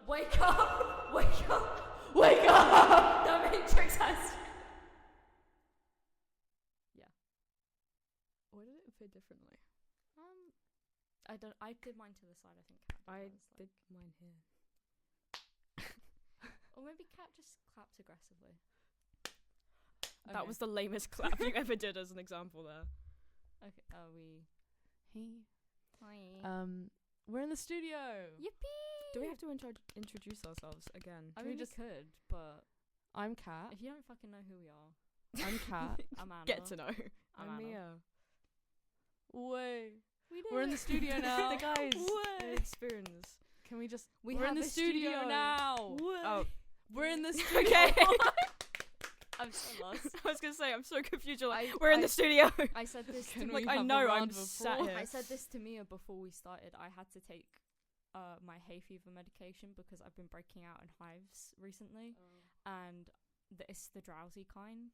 Wake up! Wake up! Wake up! The Matrix has. Yeah. Why did it fit differently? I did mine to the side. I think. I did mine here. Or maybe Cat just claps aggressively. That was the lamest clap you ever did as an example there. Okay. Are we? Hey. Hi. We're in the studio. Yippee! Do we have to introduce ourselves again? I mean, we could, but I'm Kat. if you don't fucking know who we are, I'm Kat. I'm Anna. Get to know. I'm I'm Anna. Mia. Way. We We're in the studio now. The guys. Way. Experience. Can we just? We We're have in the a studio studio. now. Oh, We're in the studio. okay. I'm so lost. I was gonna say I'm so confused. You're like, I- we're in I- the studio. I said this to Can Mia. we Like I have a know I'm round of sat applause? here. I said this to Mia before we started. I had to take my hay fever medication because I've been breaking out in hives recently, and it's the drowsy kind.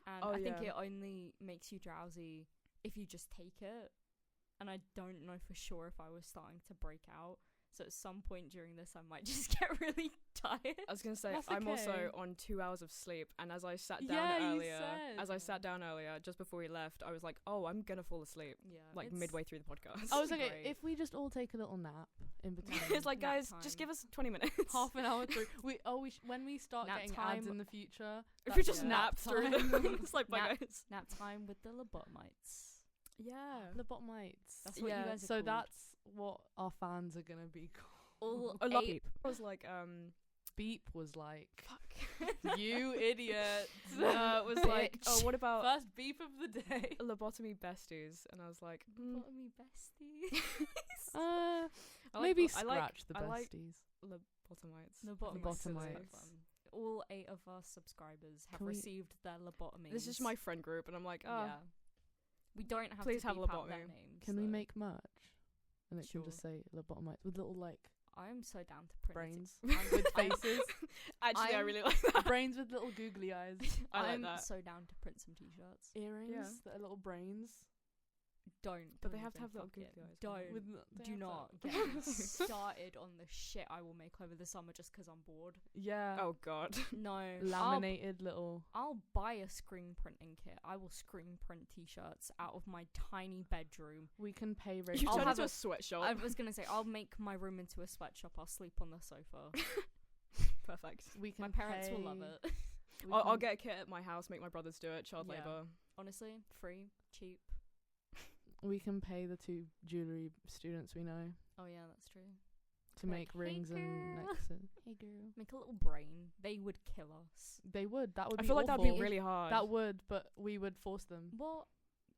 And I think it only makes you drowsy if you just take it. And I don't know for sure if I was starting to break out. So at some point during this, I might just get really tired. I was gonna say That's I'm also okay. on 2 hours of sleep, and as I sat Yeah, down you earlier, just before we left, I was like, oh, I'm gonna fall asleep Yeah, like it's- midway through the podcast. I was like, Great. if we just all take a little nap in between. It's like, Nap guys, time. just give us 20 minutes. half an hour through. When we start Nap getting time. ads in the future, If we that's just nap nap through time. them, it's like, bye Nap- guys. Nap time with the lobotomites. Yeah. Lobotomites. That's what you guys are So called. that's what our fans are gonna be called. All A lot. 8 I was like, Beep was like, fuck. you idiot. It was like, oh, what about First beep of the day. lobotomy besties? And I was like, lobotomy bestie. I like- Maybe I like- scratch the I like besties. lobotomites. Lobotomites. All 8 of our subscribers have Can we- received their lobotomies. This is my friend group, and I'm like, oh, Yeah. We don't have Please to have beep out their lobotomy. names. Can we though. make merch? And it Sure. can just say lobotomites with little like I'm so down to print brains it. I'm- with I'm- faces. actually, I I'm- really like that. Brains with little googly eyes. I like I'm that. so down to print some t-shirts. Earrings Yeah. that are little brains. Don't. But don't they have to even have little fuck it. googly eyes, Don't. With Do not get me started on the shit I will make over the summer just 'cause I'm bored. Yeah. Oh god. No. Laminated little. I'll buy a screen printing kit. I will screen print t-shirts out of my tiny bedroom. We can pay You Rachel. I'll turn have into a- a sweatshop. I was gonna say I'll make my room into a sweatshop. I'll sleep on the sofa. Perfect. We can My parents will love pay- it. we I'll can- get a kit at my house. Make my brothers do it. Child Yeah. labor. Honestly, free, cheap. We can pay the 2 jewelry students we know Oh yeah, that's true. to Like, make "Hey, rings and girl." necklaces. Hey girl. Make a little brain. They would kill us. They would. That would I be feel like that'd awful. be really hard. That would, but we would force them. Well,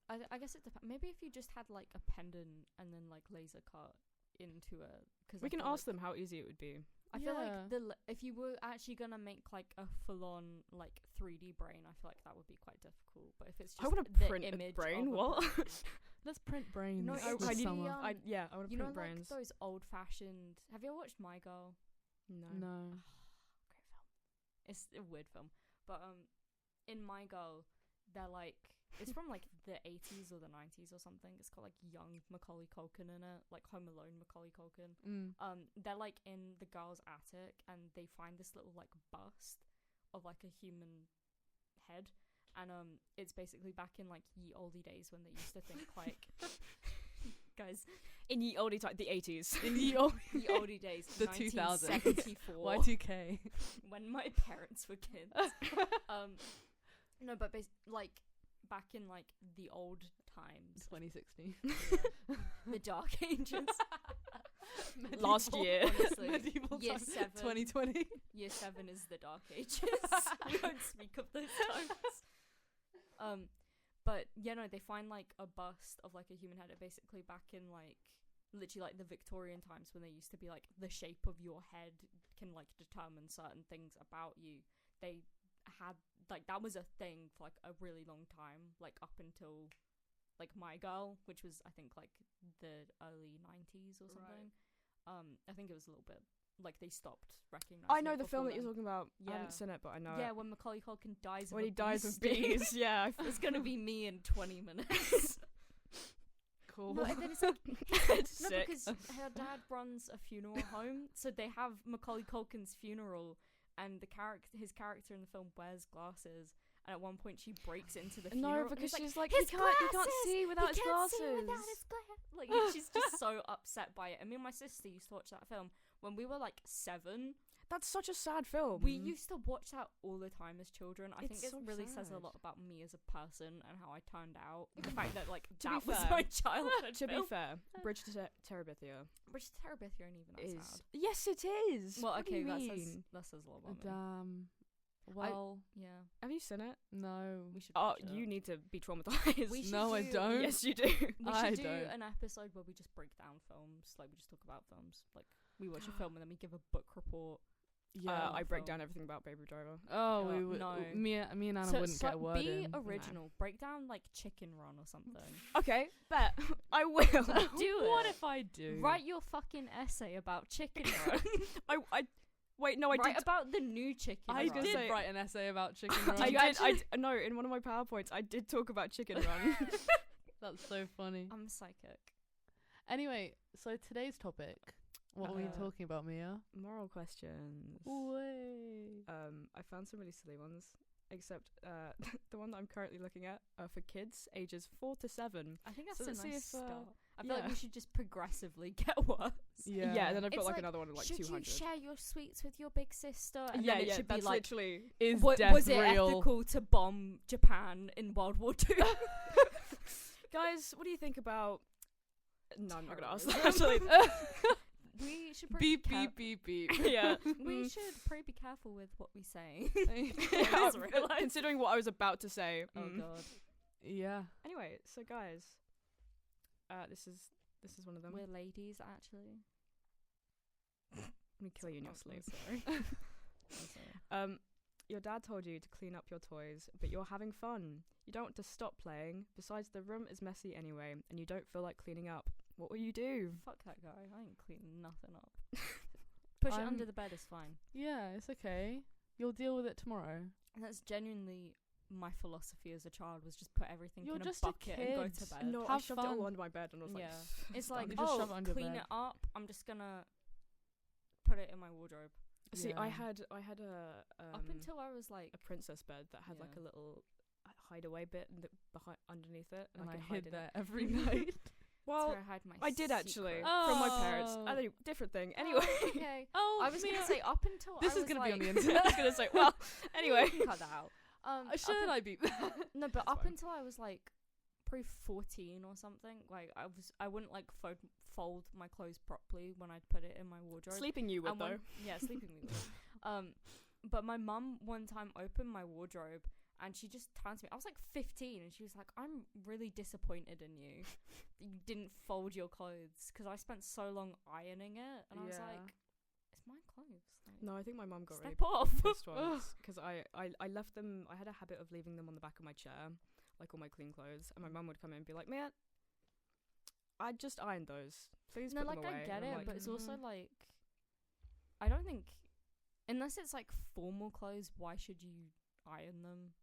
I guess it depends. Maybe if you just had like a pendant and then like laser cut into it. Cause we can ask them how easy it would be. I feel Yeah. like if you were actually gonna make like a full-on like 3D brain, I feel like that would be quite difficult. But if it's just I want to the print a image brain. of a what? person- Let's print brains No, this it's I need- summer. um, I want to you know, print brains. like those old-fashioned. Have you ever watched My Girl? No. No. Great film. It's a weird film, but in My Girl, they're like it's from like the 80s or the 90s or something. It's got like young Macaulay Culkin in it, like Home Alone Macaulay Culkin. They're like in the girl's attic and they find this little like bust of like a human head, and it's basically back in like ye olde days when they used to think like guys In ye olde time, the 80s. In the old ye olde days, The 2000s. 1974 Y2K. when my parents were kids. No, but like back in like the old times, 2016. the Dark Ages. Last year. Honestly, Medieval year times. 7. 2020. Year 7 is the Dark Ages. We don't speak of those times. But yeah, no, they find like a bust of like a human head. Basically, back in like literally like the Victorian times when they used to be like the shape of your head can like determine certain things about you. They had like that was a thing for like a really long time, like up until like My Girl, which was I think like the early 90s or something. I think it was a little bit like they stopped recognizing. I know it the film that before you're talking about. I Yeah. haven't seen it, but I know then. Yeah, it. when Macaulay Culkin dies of When he dies of obesity. bees, yeah. It's gonna be me in 20 minutes. cool. No, and then it's like no, Sick. because her dad runs a funeral home, so they have Macaulay Culkin's funeral, and his character in the film wears glasses, and at one point she breaks into the funeral. No, and because it's she's like, his he can't see without his glasses. Like she's just so upset by it. And me and my sister used to watch that film when we were like 7. That's such a sad film. We used to watch that all the time as children. I think It's it so really says a sad. lot about me as a person and how I turned out. The fact that like To be that was fair- my childhood To be film. fair, Bridge to Terabithia Which Terabithia ain't even that is sad. yes, it is. Well, What do okay, you that mean? says a lot about me. Damn. Well, Yeah, Have you seen it? no. we should. Oh, watch it. you need to be traumatized. We should No, I do- don't. Yes, you do. We I should do don't. an episode where we just break down films. Like we just talk about films. Like we watch a film and then we give a book report. Yeah. I break film. down everything about Baby Driver. Oh, Yeah, we would. no. Me and Anna So wouldn't get a word be in. original. Break down like Chicken Run or something. Okay, bet I will. Do What it. if I do? Write your fucking essay about Chicken Run. I wait. No, I Write did. about the new Chicken I Run. was gonna did say- write an essay about chicken run. I know in one of my PowerPoints I did talk about Chicken Run. That's so funny. I'm psychic. Anyway, so today's topic. What are we Uh, talking about, Mia? Moral questions. Way. I found some really silly ones, except the one that I'm currently looking at are for kids ages 4 to 7. I think that's So a let's see nice if, start. I feel like yeah. we should just progressively get worse. Yeah, and then I've got It's like like, another one of like should 200. you share your sweets with your big sister? And yeah, then it yeah, should that's be like, literally. Is was death it real? ethical to bomb Japan in World War II? Guys, what do you think about? No, I'm not gonna ask Terrorism. that. Actually, We should probably Beep beep beep beep. yeah. We should probably be careful with what we say. Yeah, I just realised. considering what I was about to say. Oh god, Yeah. Anyway, so guys, this is one of them. we're ladies actually. Let me kill you in your Oh, sleep. I'm sorry. I'm sorry. Your dad told you to clean up your toys, but you're having fun. You don't want to stop playing. Besides, the room is messy anyway, and you don't feel like cleaning up. What will you do? Fuck that guy. I ain't cleaning nothing up. Push it I'm- under the bed is fine. Yeah, it's okay. You'll deal with it tomorrow. And that's genuinely my philosophy as a child, was just put everything You're in just a a bucket and go kid. to bed. No, I Have shoved it fun. all under my bed and I was like, Yeah. It's like, You just oh, shove it under clean bed. it up. I'm just gonna put it in my wardrobe. See, Yeah. I had a Up until I was like, a princess bed that had like Yeah. a little hideaway bit behind underneath it, And I could hid in there it. every night. that's Well, where I hide my I did actually secret. from my parents. Oh. Anyway, different thing. Anyway, Oh, okay. Oh, I was Mia. gonna say up until This I is was gonna like, be on the I internet. was gonna say, well, anyway. you can cut that out. Should I beep that? No, but That's up fine. until I was like probably 14 or something, like I wouldn't like fold my clothes properly when I'd put it in my wardrobe. Sleeping you with And though. yeah, sleeping with. But my mum one time opened my wardrobe and she just turned to me. I was like 15 and she was like, "I'm really disappointed in you. That you didn't fold your clothes because I spent so long ironing it." And I was Yeah. like, "It's my clothes. Like, No, I think my mum got really step off." pissed once because I left them. I had a habit of leaving them on the back of my chair, like all my clean clothes, and my mum would come in and be like, "Man, I just ironed those. Please No, put like them away." I get And I'm it, like, but it's also Mhm. like, I don't think, unless it's like formal clothes, why should you iron them?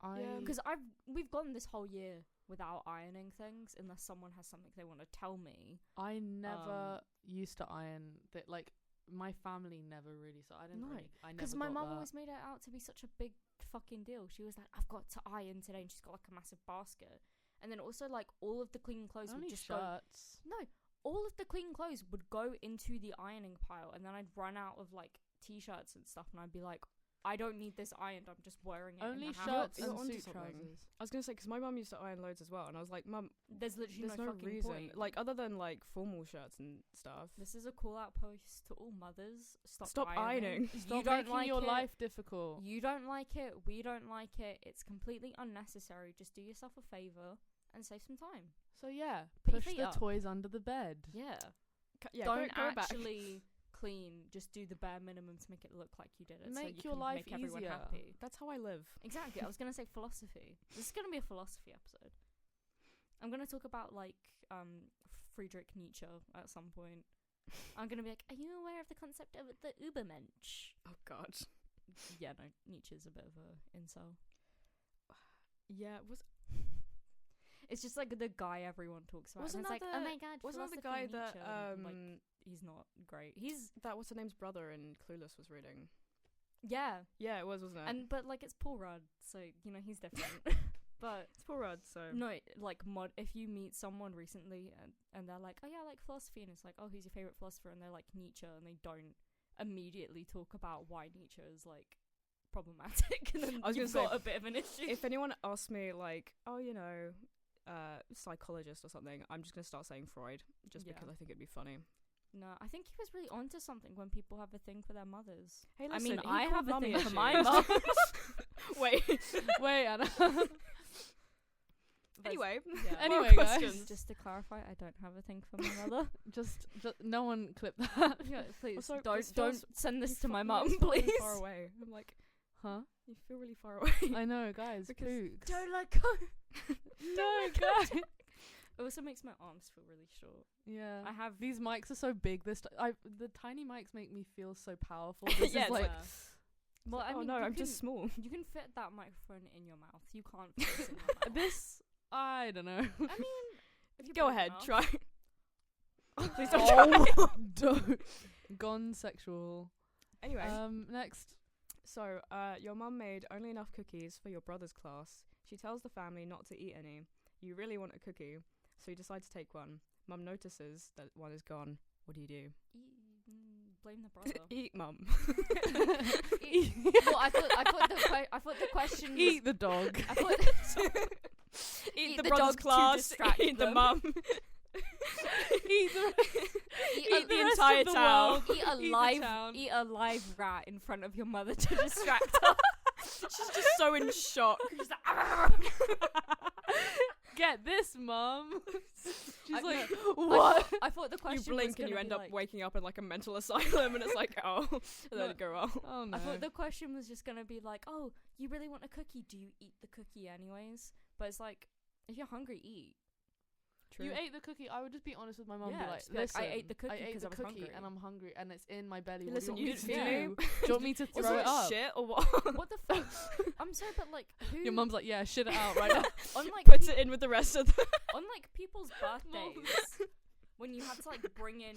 Yeah. Because we've gone this whole year without ironing things unless someone has something they want to tell me. I never used to iron that. Like my family never really. So I didn't. No, Really, I never. Because my got mum that. always made it out to be such a big fucking deal. She was like, "I've got to iron today," and she's got like a massive basket. And then also like all of the clean clothes Only would just go. shirts. No, all of the clean clothes would go into the ironing pile, and then I'd run out of like t-shirts and stuff, and I'd be like, "I don't need this ironed. I'm just wearing it." Only in the house. shirts You're and onto suit something. trousers. I was gonna say because my mum used to iron loads as well, and I was like, "Mum, There's literally there's no no fucking reason. point. Like other than like formal shirts and stuff." This is a call out post to all mothers. Stop ironing. Stop You don't making like your it. life difficult. You don't like it. We don't like it. It's completely unnecessary. Just do yourself a favor and save some time. So yeah, Put your push feet the up. toys under the bed. Yeah. Yeah, Don't go back. actually clean. Just do the bare minimum to make it look like you did it. so Make you your can life make everyone easier. happy. That's how I live. Exactly. I was gonna say philosophy. This is gonna be a philosophy episode. I'm gonna talk about like Friedrich Nietzsche at some point. I'm gonna be like, "Are you aware of the concept of the Übermensch?" Oh God. Yeah, no, Nietzsche's a bit of a incel. Yeah, was It's just like the guy everyone talks about. Wasn't and it's that like, oh the- my god, wasn't that the philosophy guy that, Nietzsche, and, like, he's not great. He's That what's her name's brother in Clueless was reading. yeah, Yeah, it was, wasn't it? and but like it's Paul Rudd, so you know he's different. But it's Paul Rudd, so no, like if you meet someone recently and they're like, oh yeah, I like philosophy, and it's like, oh, who's your favorite philosopher? And they're like Nietzsche, and they don't immediately talk about why Nietzsche is like problematic, and then I was you've gonna say, got a bit of an issue. if anyone asks me like, oh, you know, psychologist or something, I'm just gonna start saying Freud, just Yeah. because I think it'd be funny. No, I think he was really onto something when people have a thing for their mothers. Hey, I listen, mean, he I called have a mummy thing for issues. my mum. Wait. Wait, Anna. Anyway. Yeah. Anyway, more guys. questions. Just to clarify, I don't have a thing for my mother. just no one clip that. Yeah, please Also, don't this feels- send this You to my you mum, feel please. really far away. I'm like, Huh? you feel really far away. I know, guys. Because- Pooks. Don't let go. No, guys. It also makes my arms feel really short. Yeah. I have These mics are so big. The tiny mics make me feel so powerful. This Yeah, is it's like well, I oh mean, no, you I'm can, just small. You can fit that microphone in your mouth. You can't fit this in your mouth. this. I don't know. I mean, if you Go put it ahead, enough. try. Please don't try. Oh, don't. Gone sexual. Anyway, Next. so your mum made only enough cookies for your brother's class. She tells the family not to eat any. You really want a cookie, so you decide to take one. Mum notices that one is gone. What do you do? Blame the brother. Eat, mum. Well, I thought the question was, Eat the dog. I thought Eat the the brother's dog to class. distract Eat the them. mum. Eat the Eat the rest entire of the town. world. eat a Eat the live town. eat a live rat in front of your mother to distract her. She's just so in shock. She's like, Get this, mum. She's I- like, no, what? I thought the question You blink was and you gonna end be up like, waking up in like a mental asylum, and it's like, oh, and then No. it go well. Oh no. I thought the question was just gonna be like, oh, you really want a cookie? Do you eat the cookie anyways? But it's like, if you're hungry, eat. You ate the cookie. I would just be honest with my mum. Yeah, and be like, just be like, listen, I ate the cookie I ate 'cause the I was cookie hungry." and I'm hungry and it's in my belly. Listen, what do you you want me didn't to do. do? Do you want me to Was throw it it up? shit or what? What the fuck? I'm sorry, but like, who? Your mum's like, yeah, shit it out right now. on like Puts it in with the rest of the. on like people's birthdays when you had to like bring in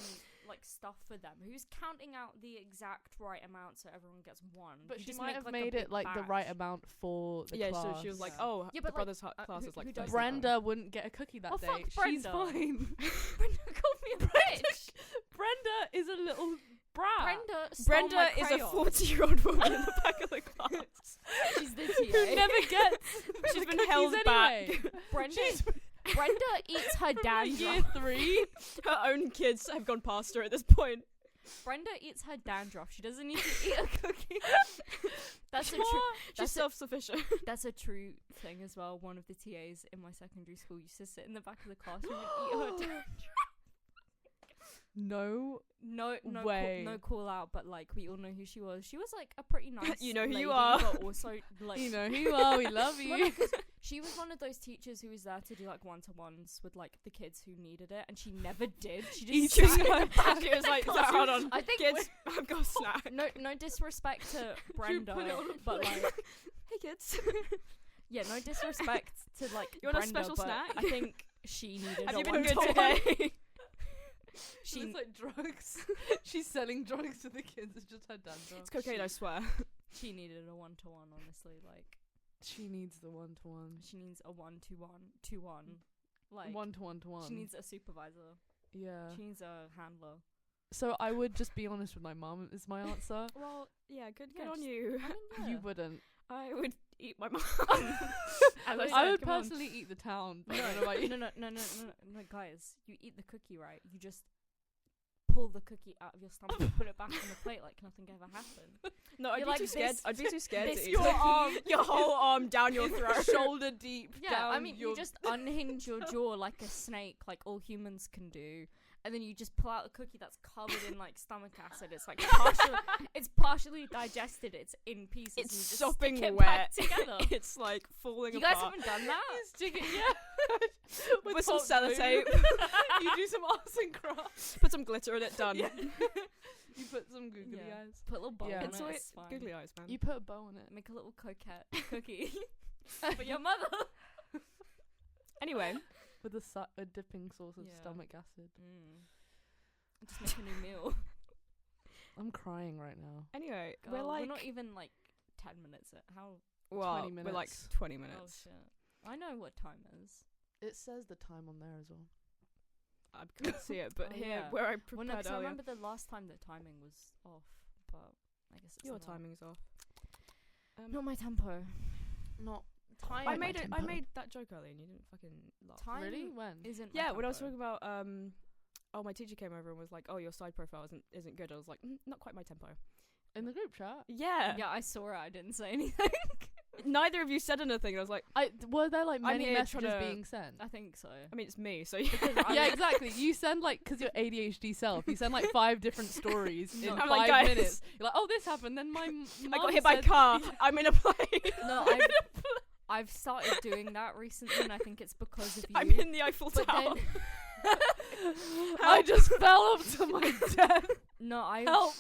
like stuff for them. Who's counting out the exact right amount so everyone gets one? But You she just might make, have like, a made big it like the right batch. amount for the Yeah, class. so she was like, Yeah. oh, Yeah, the but, like, brother's class who- is like who does 30 that? Brenda wouldn't get a cookie that Oh, day. fuck She's Brenda. fine. Brenda called me a bitch. Brenda is a little brat. Brenda stole Brenda my is a crayon. 40-year-old woman in the back of the class. She's the Who TA. never gets She's been cookies held anyway. Brenda, She's Brenda eats her dandruff. year 3. Her own kids have gone past her at this point. Brenda eats her dandruff. She doesn't need to eat a cookie. That's a true. She's That's a, self-sufficient. that's a true thing as well. One of the TAs in my secondary school used to sit in the back of the classroom and eat her dandruff. No. No Way. no call out, but like we all know who she was. She was like a pretty nice. You know who you lady, are. but also like You know who you are. We love Well, no, you. 'cause she was one of those teachers who was there to do like one-to-ones with like the kids who needed it, and she never did. She just Eating sat in her the back. It was like, hold on, I think kids, I've got a snack. no disrespect to Brenda, put it on a but like Hey kids. yeah, no disrespect to like You want a Brenda, special but snack? I think she needed. Have a you been good one-to-one. today? She She like drugs. She's selling drugs to the kids. It's just her dandruff. It's cocaine, I swear. she needed a one-to-one. Honestly, like She needs the 1-to-1. she needs a 1-to-1. Like 1-to-1-to-1. she needs a supervisor. Yeah. She needs a handler. So I would just be honest with my mum. Is my answer. Well, yeah, good Yeah, on just- you. I mean, yeah. You wouldn't. I would eat my mum. As I said, I would come on. personally eat the town. But I don't know about you. No, guys, you eat the cookie, right? You just pull the cookie out of your stomach and put it back on the plate like nothing ever happened. No, I'd You're be like too scared. this- I'd be too scared this to eat your it. arm. Your whole arm down your throat. Shoulder deep. Yeah, down I mean, your you just unhinge your jaw like a snake, like all humans can do, and then you just pull out a cookie that's covered in like stomach acid. It's like it's partially digested. It's in pieces. and It's you just sopping stick it wet. back together. It's like falling You guys apart. haven't done that? You stick it, yeah. With some hot glue. sellotape. You do some arts and crafts. Put some glitter in it. Done. Yeah. You put some googly Yeah. eyes. Put a little bow Yeah. on It's it. always It's fine. googly eyes, man. You put a bow on it. Make a little coquette cookie for your mother. Anyway, with a dipping sauce of Yeah. stomach acid. Just make a new meal. I'm crying right now. anyway, God, we're not even like 10 minutes. How? 20 we're like minutes. 20 Oh minutes. shit! I know what time is. It says the time on there as well. I can't see it, but Oh, here yeah. where I Well, prepared no, 'cause I earlier, remember the last time the timing was off, but I guess it's your not. timing's off. Not my tempo. Not Time. I my made it. I tempo. made that joke earlier, and you didn't fucking laugh. Time Really? When? isn't. Yeah, my when I was tempo. talking about my teacher came over and was like, "Oh, your side profile isn't good." I was like, "Not quite my tempo." In the group chat? Yeah. Yeah, I saw it. I didn't say anything. Neither of you said anything. And I was like, Were there like I'm many here messages trying to- being sent? I think so. I mean, it's me, so Yeah, exactly. You send like, because you're ADHD self, you send like 5 different stories in I'm 5 like, "Guys." minutes. You're like, oh, this happened. Then my I mum got hit by a said- car. I'm in a plane. No, I've started doing that recently, and I think it's because of you. I'm in the Eiffel but Tower. then, I just fell up to my death. no, Help.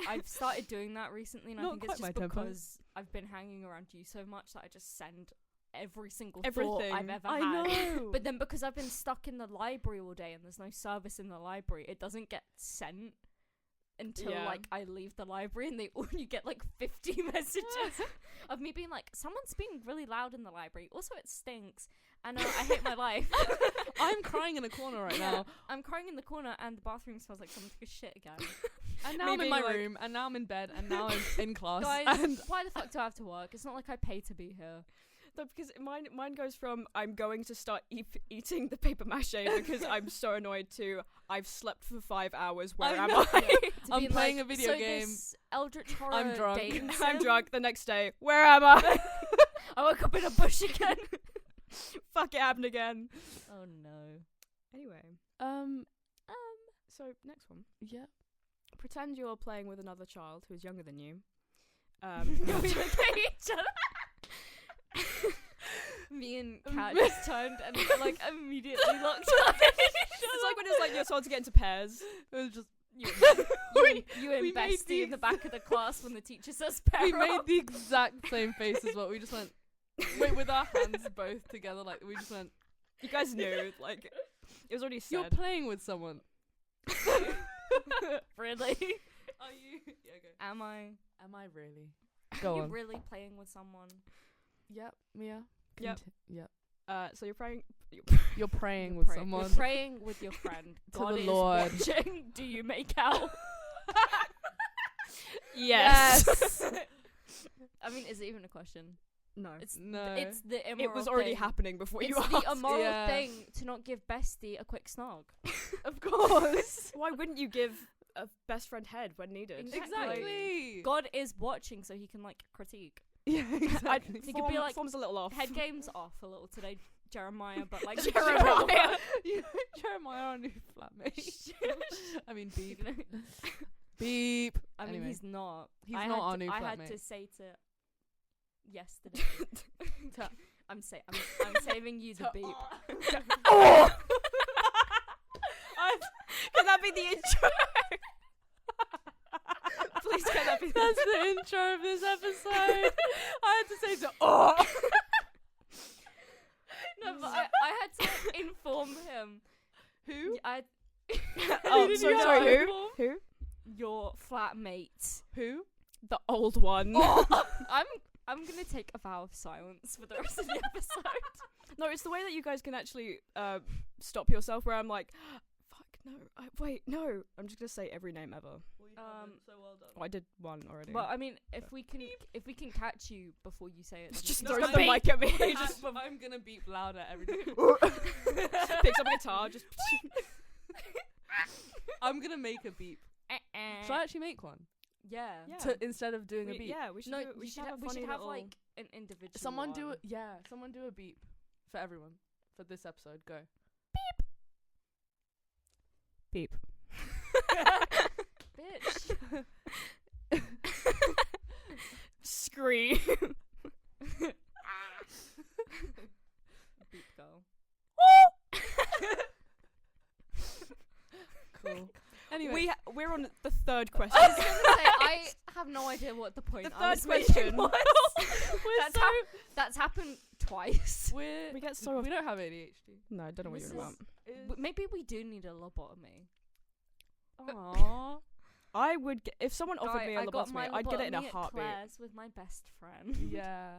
I've started doing that recently, and I Not think quite it's my just tempo. because I've been hanging around you so much that I just send every single thought Everything. I've ever I had. know. But then because I've been stuck in the library all day and there's no service in the library, it doesn't get sent until Yeah. like I leave the library, and you get like 50 messages of me being like, someone's being really loud in the library. Also, it stinks, and I hate my life. I'm crying in a corner right now. I'm crying in the corner, and the bathroom smells like someone took a shit again. And now Me I'm in being my like- room, and now I'm in bed, and now I'm in class. Guys, and why the fuck do I have to work? It's not like I pay to be here. No, because mine goes from I'm going to start eating the paper mache because I'm so annoyed to I've slept for 5 hours. Where I am know. I? To I'm being playing like, a video so game. This Eldritch horror I'm drunk. dating I'm sim? drunk. The next day, where am I? I woke up in a bush again. Fuck, it happened again. Oh no. Anyway, so next one. Yeah. Pretend you're playing with another child who's younger than you. We look at each other. Me and Kat just turned and like immediately locked eyes. It's like when it's like you're told to get into pairs. It was just You and we made Bestie the in the back of the class when the teacher says we pair made up. the exact same face as well. We just went with our hands both together, like we just went. You guys knew, like it was already You're said. playing with someone. Really? Are you? Yeah, okay. Am I? Am I really? Are Go you on. really playing with someone? Yep, Mia. Yep. Yep. So you're praying. You're praying You're with pray- someone. You're praying with your friend. To God the is Lord. watching. Do you make out? Yes. I mean, is it even a question? No. It's No. It's the immoral It was already thing. happening before It's you the asked. immoral Yeah. thing to not give Bestie a quick snog. Of course. Why wouldn't you give a best friend head when needed? Exactly. God is watching, so he can like critique. Yeah, exactly. He could be like, form's a little off. Head game's off a little today, Jeremiah, but like Jeremiah. Jeremiah, our new flatmate. I mean, beep. You know? Beep. I mean, Anyway. he's not. He's I not had our to- new I had flatmate. to say to yesterday. I'm saving you the beep. Oh! Can that be the intro? Please can that be the That's the intro of this episode. I had to say to oh. No, but I had to inform him. Who? I Oh, did sorry, you sorry, have who? Who? your flatmate. Who? The old one. I'm gonna take a vow of silence for the rest of the episode. No, it's the way that you guys can actually stop yourself where I'm like, fuck, no, wait, no. I'm just going to say every name ever. So well done. Oh, I did one already. Well, I mean, if we can catch you before you say it, then just you throws can the beep. mic at me. I'm gonna beep louder every day. Picks up a guitar, just... I'm gonna make a beep. Should I actually make one? Yeah. Yeah. Instead of doing a beep. Yeah, we should, No, we should have a funny little... like an individual. Someone do one. it. Yeah. Someone do a beep for everyone for this episode. Go. Beep. Bitch. Scream. Beep girl. Cool. Anyway, We're on the third I was question. gonna say I have no idea what the point. The I was third making question. was. That's happened twice. We get so we don't have ADHD. No, I don't know what This you're about. Maybe we do need a lobotomy. Aww. I would get, if someone offered me a I got lobotomy, my I'd get it in a lobotomy at heartbeat. Claire's with my best friend. Yeah.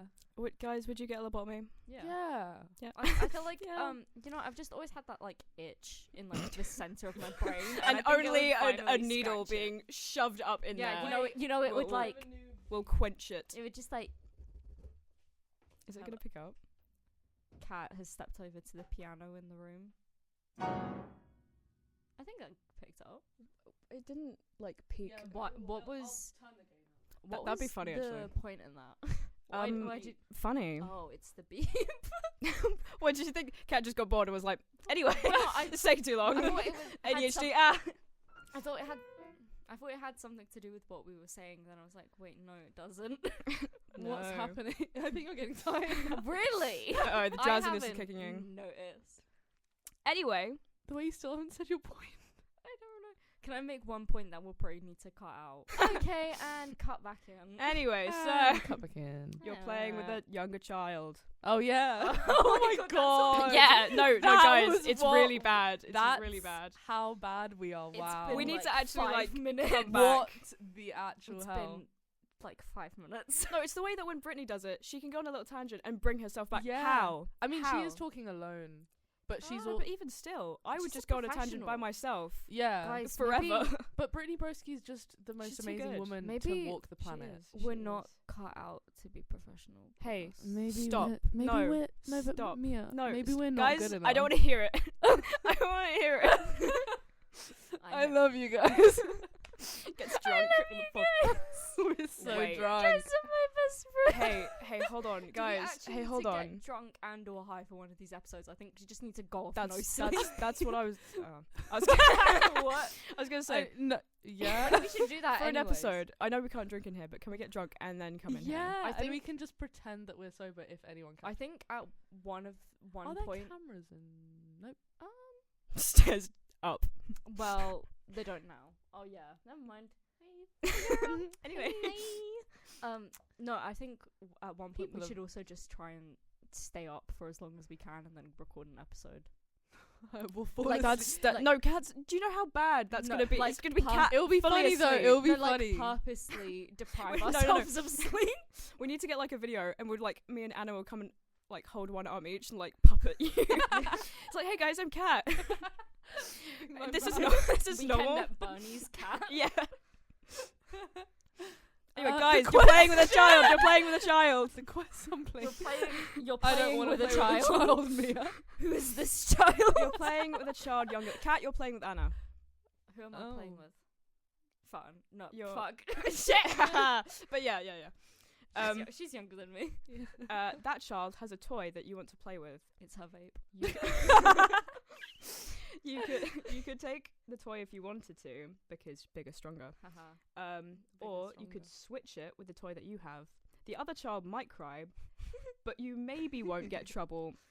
Guys, would you get a lobotomy? Yeah. I feel like Yeah. I've just always had that like itch in like the center of my brain, And I think it only would a finally needle scratch it. being shoved up in Yeah, there it would Will- like will quench it. it would just like. Is it gonna pick up? Cat has stepped over to the piano in the room. I think that picked up. It didn't like peak. What was what that'd be was funny, the actually. point in that? Why'd you, Funny. oh, it's the beep. What did you think? Cat just got bored and was like, anyway, No, I- it's taking too long. I thought it had ADHD. some- Ah. I thought it had something to do with what we were saying. Then I was like, wait, no, it doesn't. What's No. happening? I think you're getting tired. Really? Oh, the I jazziness is haven't kicking in. noticed. Anyway, The way you still haven't said your point. I don't know. Can I make one point that we'll probably need to cut out? Okay, and cut back in. anyway, so Cut back in. you're playing with a younger child. Oh yeah. Oh my my God, god. Yeah, no, That guys, was it's what- really bad. It's That's really bad. how bad we are. It's Wow. been We need like to actually, 5 like, minutes. come back. What the actual It's hell? been like 5 minutes. No, it's the way that when Brittany does it, she can go on a little tangent and bring herself back. Yeah. How? I mean, How? she is talking alone, but she's Oh, all but even still, I would She's just a go on a tangent by professional. myself yeah. Guys, forever. maybe But Brittany Broski's just the most She's too amazing good. woman Maybe to walk the she planet. is. We're She not is. cut out to be professional. Hey, podcasts. Maybe Stop. Maybe No. we're no, but Stop. Mia. No, maybe we're not guys, good enough. I don't want to hear it. I don't want to hear it. I know. love you guys. Gets drunk. We're so Wait. drunk. Guys are my best friend. Hey, hold on, Do we guys. actually Hey, need hold to on. Get drunk and or high for one of these episodes. I think you just need to go off no That's sleep. that's what I was. I was gonna, What? I was gonna say No, yeah. We should do that for an anyways. episode. I know we can't drink in here, but can we get drunk and then come in Yeah, I and we think- can just pretend that we're sober if anyone can. I think at one Are there point. cameras in? Nope. here? Stairs up. Well, they don't now. Oh yeah, never mind. Anyway. No, I think at one point People we have- should also just try and stay up for as long as we can and then record an episode. We'll fall Like, asleep. That's that. like- No, cats. Do you know how bad that's No, gonna be? like It's gonna be pub- cat. It'll be fully funny though. asleep. It'll be No, funny. Like purposely deprive No, no, no. ourselves of sleep. We need to get like a video, and we'd like me and Anna will come and like hold one arm each and like puppet you. It's like, hey guys, I'm Cat. This is not. This is Weekend normal. at Bernie's cat. Yeah. Anyway, The guys, you're playing with a child. You're playing with a child. The quest I'm playing. You're I don't playing want to with a play with child. a child, Mia. Who is this child? You're playing with a child younger. Cat, you're playing with Anna. Who am I Oh. playing with? Fun. No, You're- fuck. Shit. But yeah. She's younger than me. That child has a toy that you want to play with. It's her vape. You could take the toy if you wanted to because bigger, stronger. Haha. Or you could switch it with the toy that you have. The other child might cry, but you maybe won't get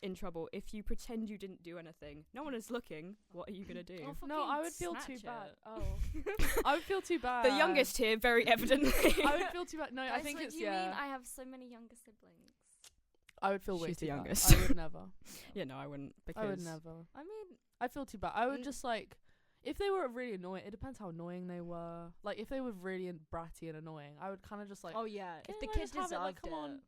in trouble if you pretend you didn't do anything. No one is looking. What are you gonna do? Oh, No, I fucking would feel too snatch bad. it. Oh, I would feel too bad. The youngest here, very evidently. I would feel too bad. No, I Guys, think what it's do you yeah. mean I have so many younger siblings? I would feel way She's too the bad. youngest. I would never. Yeah, no, I wouldn't. Because I would never. I mean, I feel too bad. I would Mm. just like if they were really annoying. It depends how annoying they were. Like if they were really bratty and annoying, I would kind of just like. oh yeah, if the "Can I kid just have it?" deserved Like, come it, on.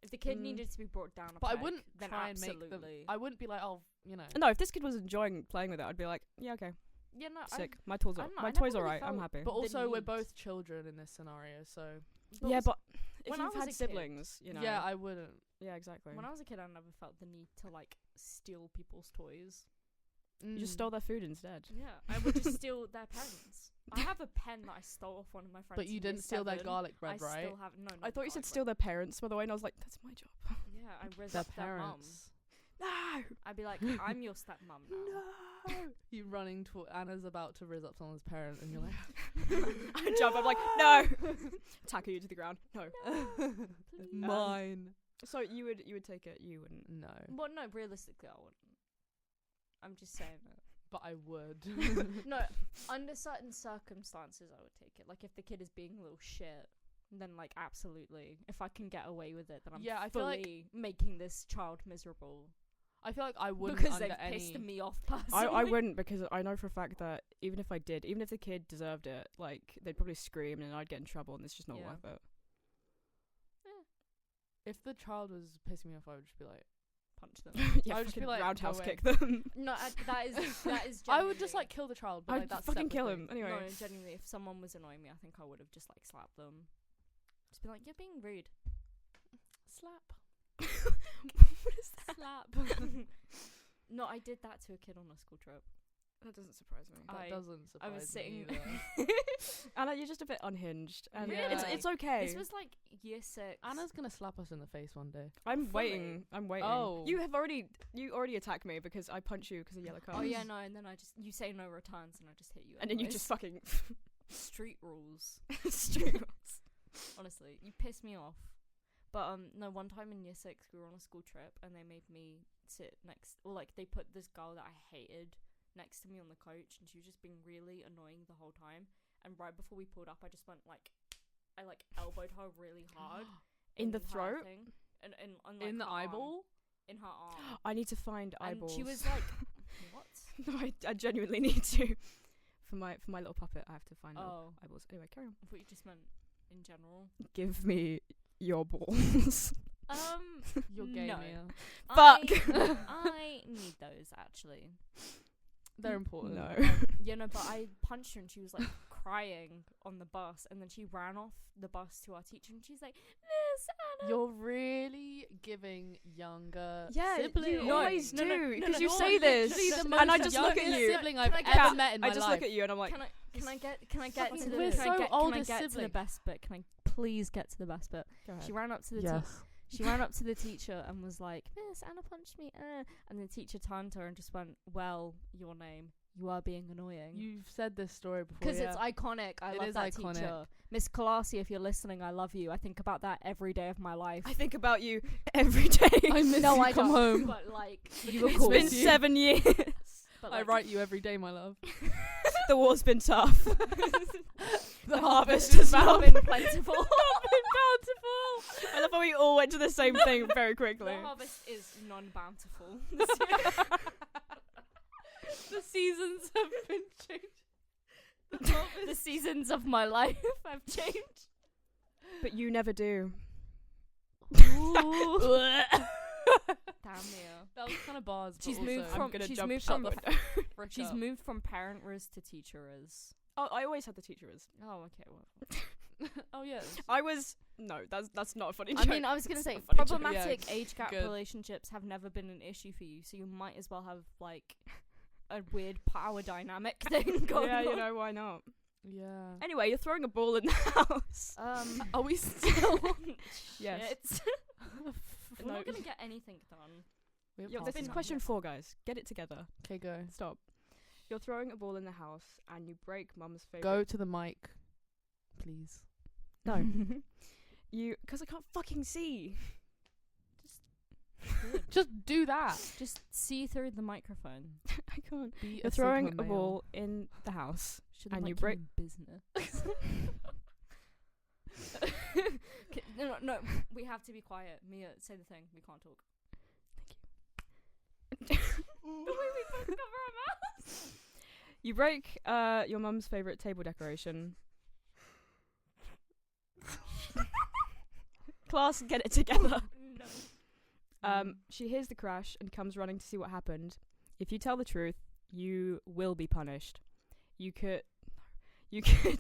if the kid Mm. needed to be brought down, But I wouldn't then try and absolutely. make them. I wouldn't be like, oh, you know. No, if this kid was enjoying playing with it, I'd be like, yeah, okay, Yeah, no, sick. My toys I are. don't know, My I toys never are really right. I'm felt- happy. But also, we're need. both children in this scenario, so yeah, but if when I you've was had a kid- siblings, you know. yeah, I wouldn't. Yeah, exactly. When I was a kid, I never felt the need to like steal people's toys. You just stole their food instead. Yeah, I would just steal their pens. I have a pen that I stole off one of my friends. But you in year didn't steal their 7. garlic bread, I right? still have no. I thought you said garlic steal their parents, by the way, and I was like, that's my job. bread. Yeah, I riz Their up their mum. parents. No. I'd be like, I'm your stepmom now. No. You running to Anna's about to riz up someone's parent, and you're like, I jump. I'm like, no. Tackle you to the ground. No. Please. mine. So you would take it. You wouldn't. No, Well, no, realistically, I wouldn't. I'm just saying it. but I would. No, under certain circumstances, I would take it. Like if the kid is being a little shit, then like absolutely. If I can get away with it, then I'm Yeah, I feel like- fully making this child miserable. I feel like I wouldn't Because under they've any. pissed me off personally. I wouldn't, because I know for a fact that even if the kid deserved it, like they'd probably scream and I'd get in trouble, and it's just not Yeah. worth it. If the child was pissing me off, I would just be like, Punch them. Yeah, I would just be fucking like, roundhouse go kick them. No, that is. I would just genuinely- like kill the child. But I'd like, that's fucking kill separate him thing. anyway. No, genuinely, if someone was annoying me, I think I would have just like slapped them. Just be like, you're being rude. Slap. What is that? Slap. No, I did that to a kid on a school trip. That doesn't surprise me. That doesn't surprise I was sitting. me either. Anna, you're just a bit unhinged, and Really? it's okay. This was like year 6. Anna's gonna slap us in the face one day. I'm fully. waiting. I'm waiting. Oh. You already attacked me because I punch you because of yellow cards. Oh yeah, no, and then you say no returns, and I just hit you. And then you anyways. just fucking street rules. street rules. Honestly, you piss me off. But no, one time in year 6 we were on a school trip and they made me sit next, or like they put this girl that I hated next to me on the coach, and she was just being really annoying the whole time. And right before we pulled up, I just went like, I like elbowed her really hard In the her throat? thing, and on, like, In the her arm. eyeball? In her arm. I need to find And eyeballs. she was like, what? No, I genuinely need to. For my little puppet, I have to find little Oh, eyeballs. Anyway, carry on. I thought you just meant in general. Give me your balls. You're gay, no. Mia. Fuck. I need those actually. They're important. No. Yeah, no, but I punched her and she was like crying on the bus, and then she ran off the bus to our teacher and she's like, Miss Anna. You're really giving younger Yeah, siblings. you always no, no, do, no, because no, you no, say you're this, literally the and I most just look at youngest you. sibling I've Can I ever get- met in my I just life. look at you and I'm like, Can I get to fucking- the we're can I so get, oldest can I get to the sibling. best bit? Can I please get to the best bit? go ahead. She ran up to the she ran up to the teacher and was like, Miss Anna punched me, and the teacher turned to her and just went, well, your name, you are being annoying. You've said this story before. Because yeah. it's iconic. I It love is that iconic. teacher. Miss Colasi, if you're listening, I love you. I think about that every day of my life. I think about you every day. I miss no, you. I Come don't. home. But like, you were It's cool. been Miss you. 7 years. But, I like, write you every day, my love. The war's been tough. The harvest has not not been plentiful. bountiful. I love how we all went to the same thing very quickly. The harvest is non-bountiful. The seasons have been changed. The seasons of my life have changed. But you never do. Damn Mia. That was kind of bars. But She's also moved I'm from. gonna She's jump moved out from. the window. frick She's up. moved from parent-ers to teacher-ers. Oh, I always had the teachers. Oh, okay. Well, Oh yeah. I was that's not a funny I joke. mean, I was gonna That's say not a funny joke. problematic age gap good. relationships have never been an issue for you, so you might as well have like a weird power dynamic thing going Yeah, on. you know, why not? Yeah. Anyway, you're throwing a ball in the house. Are we still? Yes. Shit. We're No. not gonna get anything done. This is question 4, guys. Get it together. Okay, go. Stop. You're throwing a ball in the house and you break mum's favorite. Go to the mic, please. No. Because I can't fucking see. Just do that. Just see through the microphone. I can't. Be You're throwing a ball in the house. Shouldn't And you like break- business. No, we have to be quiet. Mia, say the thing. We can't talk. The way we both cover our mouths. You break your mum's favorite table decoration. Class, get it together. No. She hears the crash and comes running to see what happened. If you tell the truth, you will be punished. You could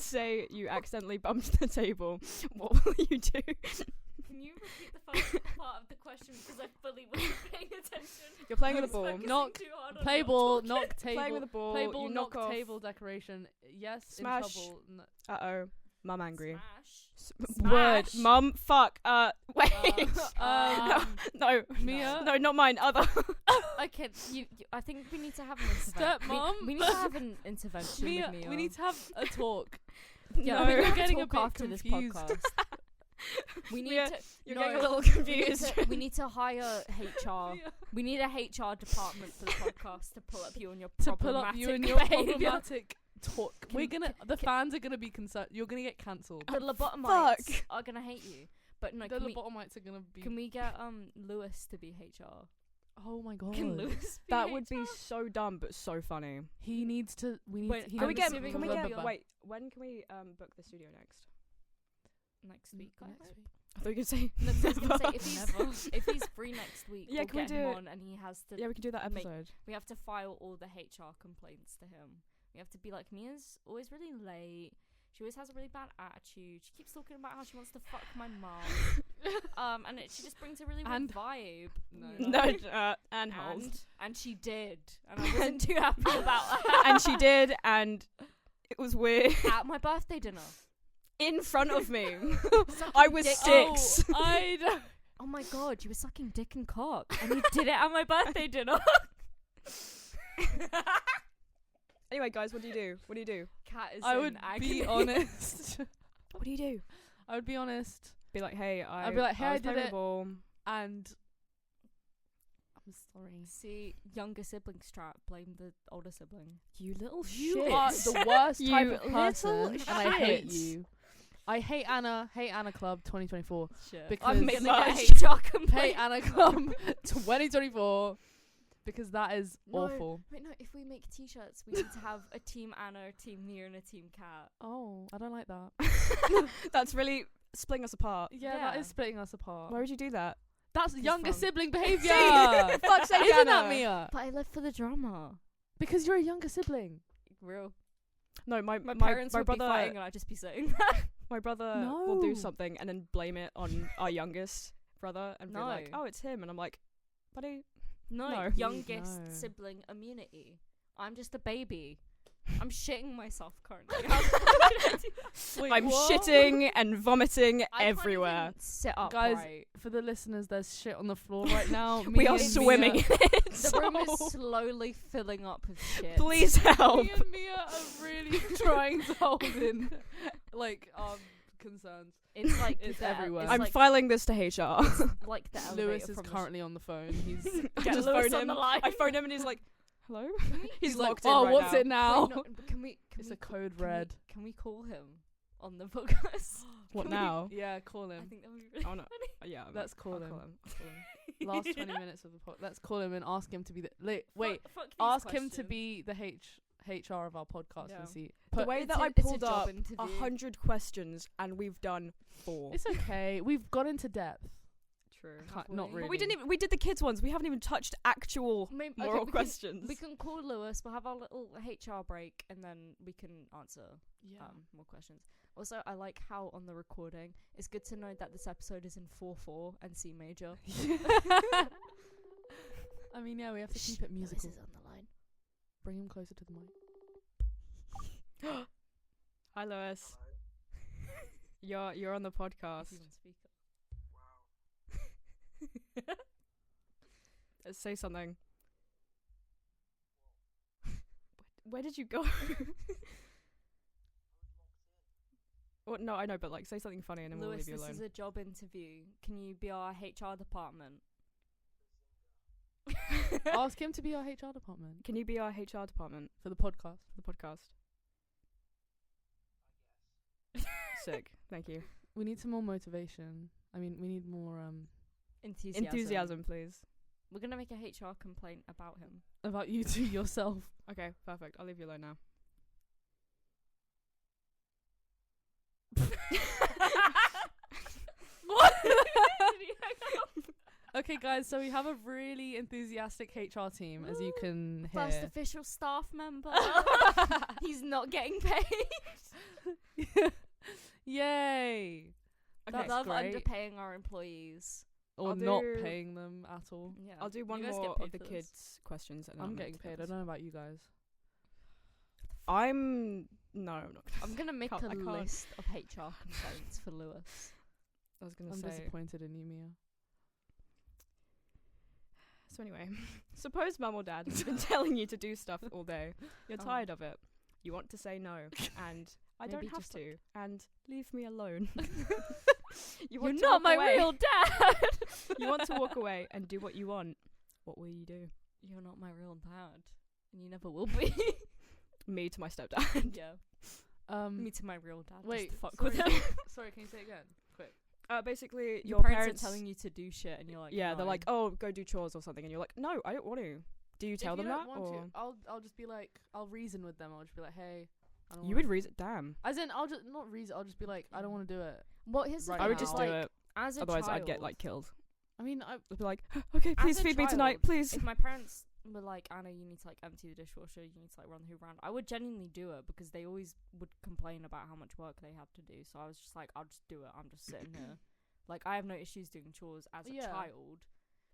say you accidentally bumped the table. What will you do? Can you repeat the first part of the question because I fully wasn't paying attention? You're playing with I a was ball. focusing Knock- too hard on Play not ball, talking. knock table. Playing with a ball. Play ball, you knock knock off. table decoration. Yes, Smash. in trouble. Uh-oh. Mum angry. Smash. Word. Smash. Mum. Fuck. Wait. No. Mia. No, not mine. Other. Okay, I think we need to have an intervention. Stepmom. We need to have an intervention Mia, with Mia. we need to have a talk. Yeah, No. I think You're we're getting a talk bit after this confused. podcast. We need Mia, to. You're no, getting a little we need confused. we need to hire HR. Mia, We need a HR department for the podcast to pull up you and your to problematic pull up you and your behaviour. problematic talk. The fans are gonna be concerned. You're gonna get cancelled. The lobotomites Fuck. are gonna hate you. But no, The lobotomites are gonna be. can we get Lewis to be HR? Oh my god. Can Lewis be That HR? would be so dumb but so funny. He needs to. We need. Wait, he Can we needs get? to assuming Can we we'll get? be on- Wait. When can we book the studio next? next week. I Next hope. week. I thought you could say. No, 'cause I was gonna say, Never. if he's free next week, Yeah, we'll can we get do him it? on, and he has to. Yeah, we can do that make- episode. We have to file all the HR complaints to him. We have to be like, Mia's always really late. She always has a really bad attitude. She keeps talking about how she wants to fuck my mum. And she just brings a really weird And- vibe. No. you know? And hold. And she did, and I wasn't too happy about that. And she did, and it was weird. At my birthday dinner. In front of me. Sucking I was dick- 6. Oh, I don't. Oh my god, you were sucking dick and cock, and you did it at my birthday dinner. Anyway, guys, what do you do? What do you do? Cat is I in would agony. be honest. What do you do? I would be honest, Be like, hey, I'd be like, hey, I I was did playing it. ball. and I'm sorry. See, younger sibling strap, blame the older sibling. You little You shit. are the worst You type of little person, and I hate shit. you. I hate Anna Club 2024. Shit. Because- I'm Mid gonna March. get HR Hate complaint. Anna Club 2024 because that is No. awful. Wait, no, if we make t-shirts, we need to have a team Anna, a team Mia, and a team Cat. Oh, I don't like that. That's really splitting us apart. Yeah, that Yeah. is splitting us apart. Why would you do that? That's It's younger fun. sibling behaviour. Fuck's sake, Isn't that Anna. Mia? But I live for the drama. Because you're a younger sibling. Real. No, my Parents my would be brother fighting, and I'd just be saying, my brother will do No. something and then blame it on our youngest brother and be like, No. oh, it's him, and I'm like, buddy, no, No. youngest No. sibling immunity. I'm just a baby. I'm shitting myself currently. Wait, I'm what? shitting and vomiting I can't everywhere. even sit up Guys, right. For the listeners, there's shit on the floor right now. We Me are and swimming Mia, in it. The room is so slowly filling up with shit. please help. Me and Mia are really trying to hold in, like, concerns. It's like It's the- everywhere. It's I'm like, filing this to HR. like the elevator Lewis is from the currently on the phone. He's I Get just Lewis phone on him. the line. I phone him and he's like, hello? He's like, locked in oh, right what's now. it now? Wait, no, but can we It's we a code can we- red. Can we call him on the podcast? What Can we- now? Yeah, call I him. think that would be really Oh no. funny. Yeah, Let's call I'll him. Call him. I'll call him. Last 20 minutes of the pod. Let's call him and ask him to be the. Wait, Fuck these ask him to questions. be the HR of our podcast Yeah. and see. The way It's that a- I it's a pulled job up interview. 100 questions and we've done 4. It's okay. We've got into depth. True. Not we? really. But we didn't even. We did the kids ones. We haven't even touched actual Maybe, okay, moral we questions. We can call Lewis. We'll have our little HR break, and then we can answer Yeah. more questions. Also, I like how on the recording, it's good to know that this episode is in 4/4 and C major. I mean, yeah, we have to keep it musical. Lewis is on the line. Bring him closer to the mic. Hi, Lewis. You're on the podcast. He's on speaker. Say something. Where did you go? Well, no, I know, but like, say something funny and then we'll Lewis, leave you this alone. is a job interview. Can you be our HR department? Ask him to be our HR department Can you be our HR department for the podcast. for the podcast? Sick. Thank you. We need some more motivation. I mean, we need more Enthusiasm, please. We're gonna make a HR complaint about him. about you to yourself. Okay, perfect. I'll leave you alone now. What? Okay, guys, so we have a really enthusiastic HR team, as you can First hear. official staff member. He's not getting paid. Yay! I That's love great. underpaying our employees. Or I'll not do- paying them at all. Yeah, I'll do one you guys more get paid of the for this. kids' questions. And then I'm gonna getting take paid. I this. don't know about you guys. I'm not. I'm gonna make Can't- a I can't. list of HR complaints for Lewis. I was gonna I'm say. disappointed in you, Mia. So anyway, suppose mum or dad has been telling you to do stuff all day. You're Oh. tired of it. You want to say no, and I Maybe don't have just to. And leave me alone. You're want to not walk my away. real dad. You want to walk away and do what you want. What will you do? You're not my real dad, and you never will be. Me to my stepdad. Yeah. Um, Me to my real dad. wait, just to fuck sorry, with him. sorry, can you say it again? Quick. Basically, Your your parents are telling you to do shit, and you're like, yeah, no. they're like, oh, go do chores or something, and you're like, no, I don't want to. Do you tell if them you that, don't want or to, I'll just be like, I'll reason with them. I'll just be like, hey, I don't you wanna. would reason? Damn. As in, I'll just not reason. I'll just be like, I don't want to do it. Well, here's the Right thing. I would just now. do like, it. As a Otherwise, child, I'd get like killed. I mean, I'd be like, okay, please As a feed me tonight, child, please. if my parents were like, Anna, you need to like empty the dishwasher, you need to like run the hoover around, I would genuinely do it because they always would complain about how much work they had to do. So I was just like, I'll just do it. I'm just sitting here. Like, I have no issues doing chores as a Yeah. child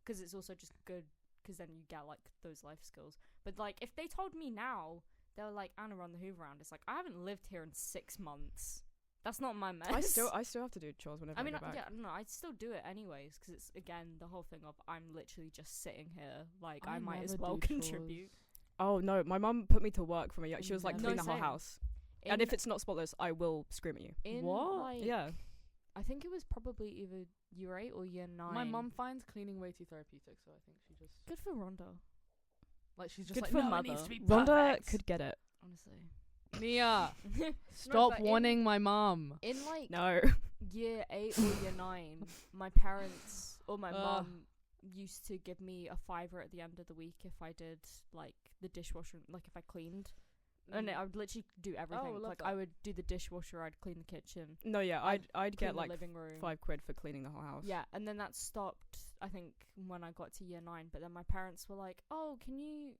because it's also just good because then you get like those life skills. But like, if they told me now, they were like, Anna, run the hoover around. It's like, I haven't lived here in 6 months. That's not my mess. I still have to do chores whenever I mean, I go back. yeah, no, I still do it anyways because it's again the whole thing of I'm literally just sitting here. Like I might as never well do contribute. Oh no, my mum put me to work from a young. She was like, No, clean the whole same. house, In, and if it's not spotless, I will scream at you. in What? like, Yeah. I think it was probably either year 8 or year 9. My mum finds cleaning way too therapeutic, so I think she just Good for Rhonda, like she's just Good like, for no, mother. it needs to be Rhonda perfect. could get it. honestly. Mia, stop but warning my mum. In like No. year 8 or year 9, my parents or my Ugh. mum used to give me a $5 at the end of the week if I did like the dishwasher, like if I cleaned. And I would literally do everything. love Like that. I would do the dishwasher, I'd clean the kitchen, No, yeah, I'd clean get the like living room. £5 for cleaning the whole house. Yeah, and then that stopped, I think, when I got to year 9. But then my parents were like, "Oh, can you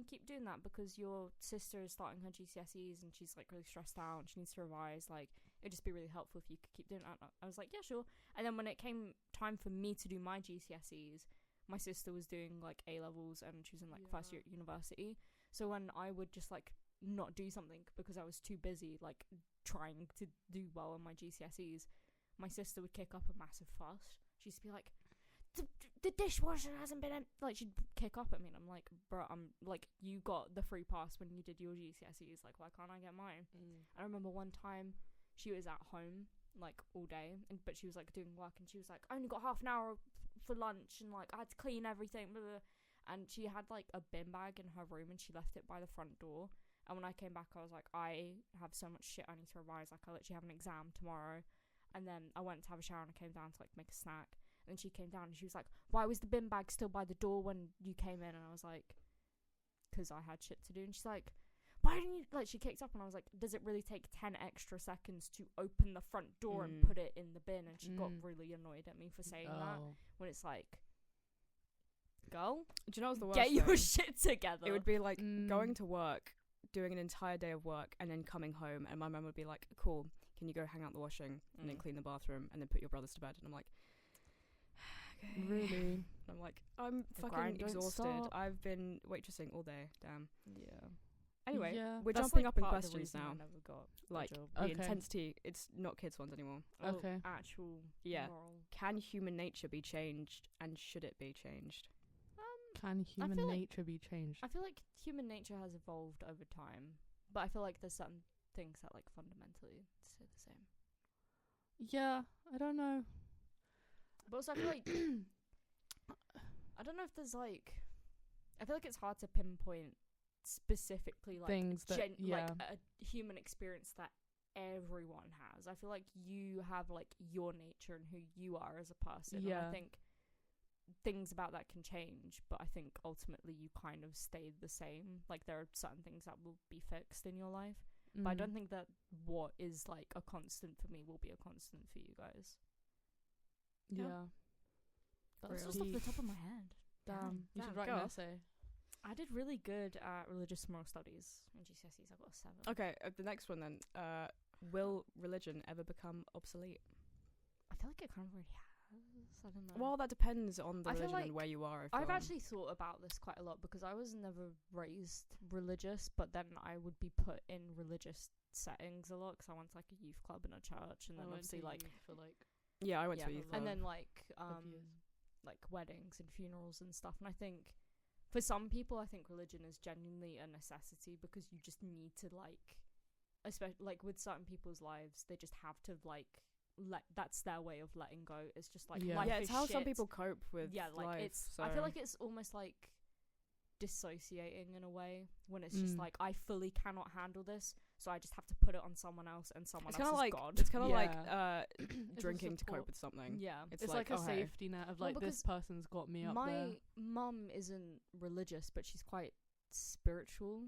keep doing that because your sister is starting her GCSEs and she's like really stressed out and she needs to revise? Like, it'd just be really helpful if you could keep doing that." I was like, "Yeah, sure." And then when it came time for me to do my GCSEs, my sister was doing like A levels and she was in like first year at university. So when I would just like not do something because I was too busy like trying to do well on my GCSEs, my sister would kick up a massive fuss. She used to be like, the dishwasher hasn't been like, she'd kick up at me and I'm like, bro, I'm like, you got the free pass when you did your GCSEs, like why can't I get mine? I remember one time she was at home like all day but she was like doing work and she was like, I only got half an hour for lunch and like I had to clean everything, blah, blah. And she had like a bin bag in her room and she left it by the front door. And when I came back, I was like, I have so much shit I need to revise. Like, I literally have an exam tomorrow. And then I went to have a shower and I came down to, like, make a snack. And then she came down and she was like, why was the bin bag still by the door when you came in? And I was like, because I had shit to do. And she's like, why didn't you, like, she kicked up and I was like, does it really take 10 extra seconds to open the front door and put it in the bin? And she got really annoyed at me for saying that. When it's like, girl, Do you know what's the worst get your thing? shit together. It would be like going to work, doing an entire day of work, and then coming home, and my mum would be like, cool, can you go hang out the washing, and then clean the bathroom, and then put your brothers to bed? And I'm like, okay. Really? And I'm like, I'm The fucking grind don't exhausted. stop. I've been waitressing all day, damn. Yeah. Anyway, Yeah. we're That's, jumping like, up in part of the questions reason now. I never got a Like, job. the Okay. intensity, it's not kids' ones anymore. Okay. Actual Yeah. moral. Can human nature be changed, and should it be changed? Can human feel like- nature be changed? I feel like human nature has evolved over time, but I feel like there's certain things that like fundamentally stay the same. Yeah, I don't know. But also I feel like I don't know if there's like I feel like it's hard to pinpoint specifically like Things that, like a human experience that everyone has. I feel like you have like your nature and who you are as a person. And Yeah. I think things about that can change, but I think ultimately you kind of stay the same. Like there are certain things that will be fixed in your life, but I don't think that what is like a constant for me will be a constant for you guys. Yeah. That's real. just off the top of my head. Damn. You Damn, should write go an off. essay. I did really good at religious moral studies in GCSEs. I got a 7. Okay, the next one then. Will religion ever become obsolete? I feel like it kind of already has. I don't know. Well, that depends on the I feel religion and like where you are. I've actually thought about this quite a lot because I was never raised religious, but then I would be put in religious settings a lot because I went to like a youth club and a church, and then obviously like for like Yeah, I went yeah, to a youth club. and then like like weddings and funerals and stuff. And I think for some people, I think religion is genuinely a necessity because you just need to like, especially like with certain people's lives, they just have to like that's their way of letting go. It's just like Yeah. life yeah, it's is how shit. some people cope with like life. it's so. I feel like it's almost like dissociating in a way when it's just Mm. like I fully cannot handle this, so I just have to put it on someone else, and someone It's else kind of is like God. it's kind of like Yeah. It's a drinking to support. cope with something. Yeah. It's It's like a oh, hey. safety net of Well, like this person's got me up my there. mum isn't religious, but she's quite spiritual,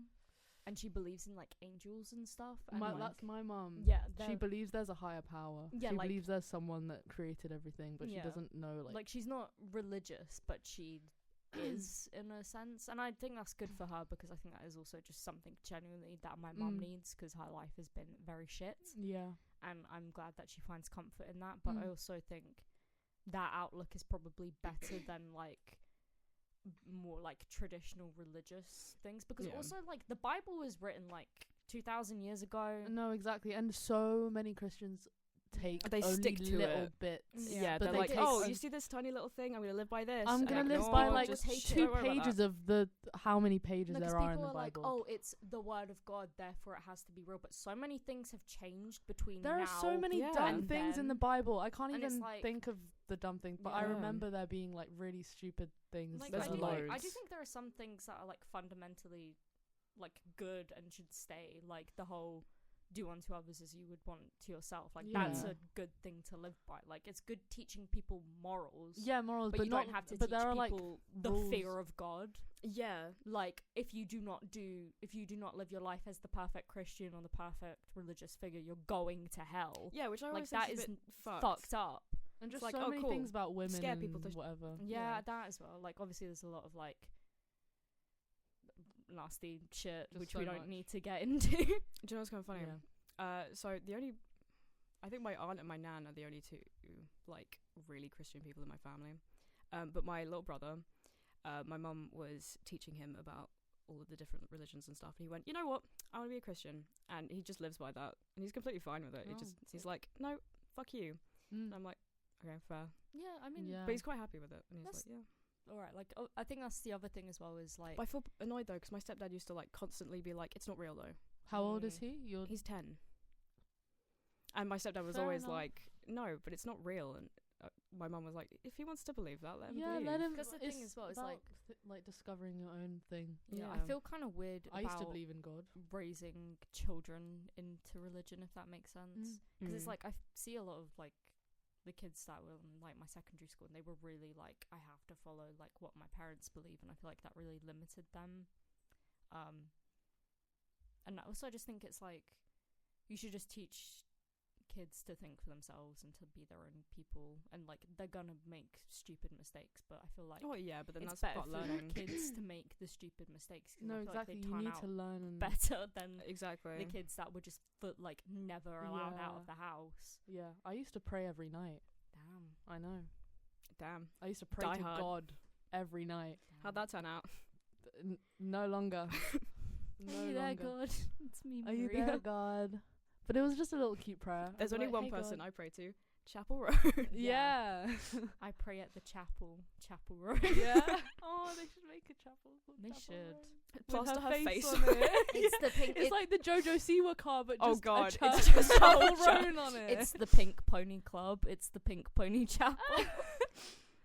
and she believes in like angels and stuff. And like, That's my mum. yeah, She believes there's a higher power. Yeah, she like- believes there's someone that created everything, but she Yeah. doesn't know like she's not religious, but she is in a sense, and I think that's good for her because I think that is also just something genuinely that my mum Mm. needs because her life has been very shit, Yeah. and I'm glad that she finds comfort in that. But I Mm. also think that outlook is probably better than like more like traditional religious things, because Yeah. also like the Bible was written like 2,000 years ago. No, exactly. And so many Christians take They only stick to little it. bits. Yeah, but they're they like, take oh, a- you see this tiny little thing? I'm gonna live by this. I'm and gonna live ignore by people like just hate it. 2 don't worry about pages that. of the how many pages No, 'cause there are in people the are like, Bible. oh, it's the word of God, therefore it has to be real. But so many things have changed between There now. are so many Yeah. dumb and things in the then. Bible. I can't And it's even like- think of the dumb things, but I Yeah. remember there being like really stupid things. Like, that There's I are do, like, I do loads. think there are some things that are like fundamentally like good and should stay, like the whole do unto others as you would want to yourself. Like that's Yeah. a good thing to live by. Like it's good teaching people morals. yeah, morals, But, but you not don't have to but teach there are like people the rules. fear of God. Yeah, Like if you do not live your life as the perfect Christian or the perfect religious figure, you're going to hell. yeah, which I Like always that think is is a bit Fucked up. And just like, so oh, many cool. things about women Scare people and to- whatever. Yeah, Yeah. that as well. Like obviously there's a lot of like nasty shit Just which so we don't much. need to get into. Do you know what's kind of funny? Yeah. So I think my aunt and my nan are the only two like really Christian people in my family. But my little brother, my mum was teaching him about all of the different religions and stuff, and he went, you know what, I want to be a Christian, and he just lives by that, and he's completely fine with it. Oh, He's like, no, fuck you, Mm. and I'm like, okay, fair, Yeah, I mean, Yeah. but he's quite happy with it, and he's That's- like, yeah. all right. Like I think that's the other thing as well is like But I feel annoyed though because my stepdad used to like constantly be like, it's not real though. How old is he? He's 10. And my stepdad was Fair always enough. like, no, but it's not real. And my mum was like, if he wants to believe that, let him yeah, believe. let him. Because the thing it's as well is, about like- like discovering your own thing. yeah, I Yeah. feel kind of weird I used to about believe in God. raising children into religion, if that makes sense. Because it's Mm. like I see a lot of like the kids that were in like my secondary school, and they were really like, I have to follow like what my parents believe, and I feel like that really limited them. And also I just think it's like you should just teach kids to think for themselves and to be their own people, and like they're gonna make stupid mistakes, but I feel like Oh, yeah, but then it's that's better about for learning. kids to make the stupid mistakes. 'Cause I No, feel exactly. Like they You turn need out to learn and better than Exactly. the kids that were just like never allowed out Yeah. of the house. yeah. I used to pray every night. Damn. I know. Damn. I used to pray Die to hard. God every night. How'd that turn out? No longer. No Are you there, longer. God? It's me, Are you Maria. there, God? But it was just a little cute prayer. There's I was only like, one "Hey, person God." I pray to. Chapel Road. Yeah. I pray at the chapel Road. Yeah. Oh, they should make a chapel. called They Chapel should. Road. With Plaster her face on it. It's the pink. It's like the Jojo Siwa car, but just Oh, God, a it's church just with a Chapel church. Road on it. It's the Pink Pony Club. It's the Pink Pony Chapel.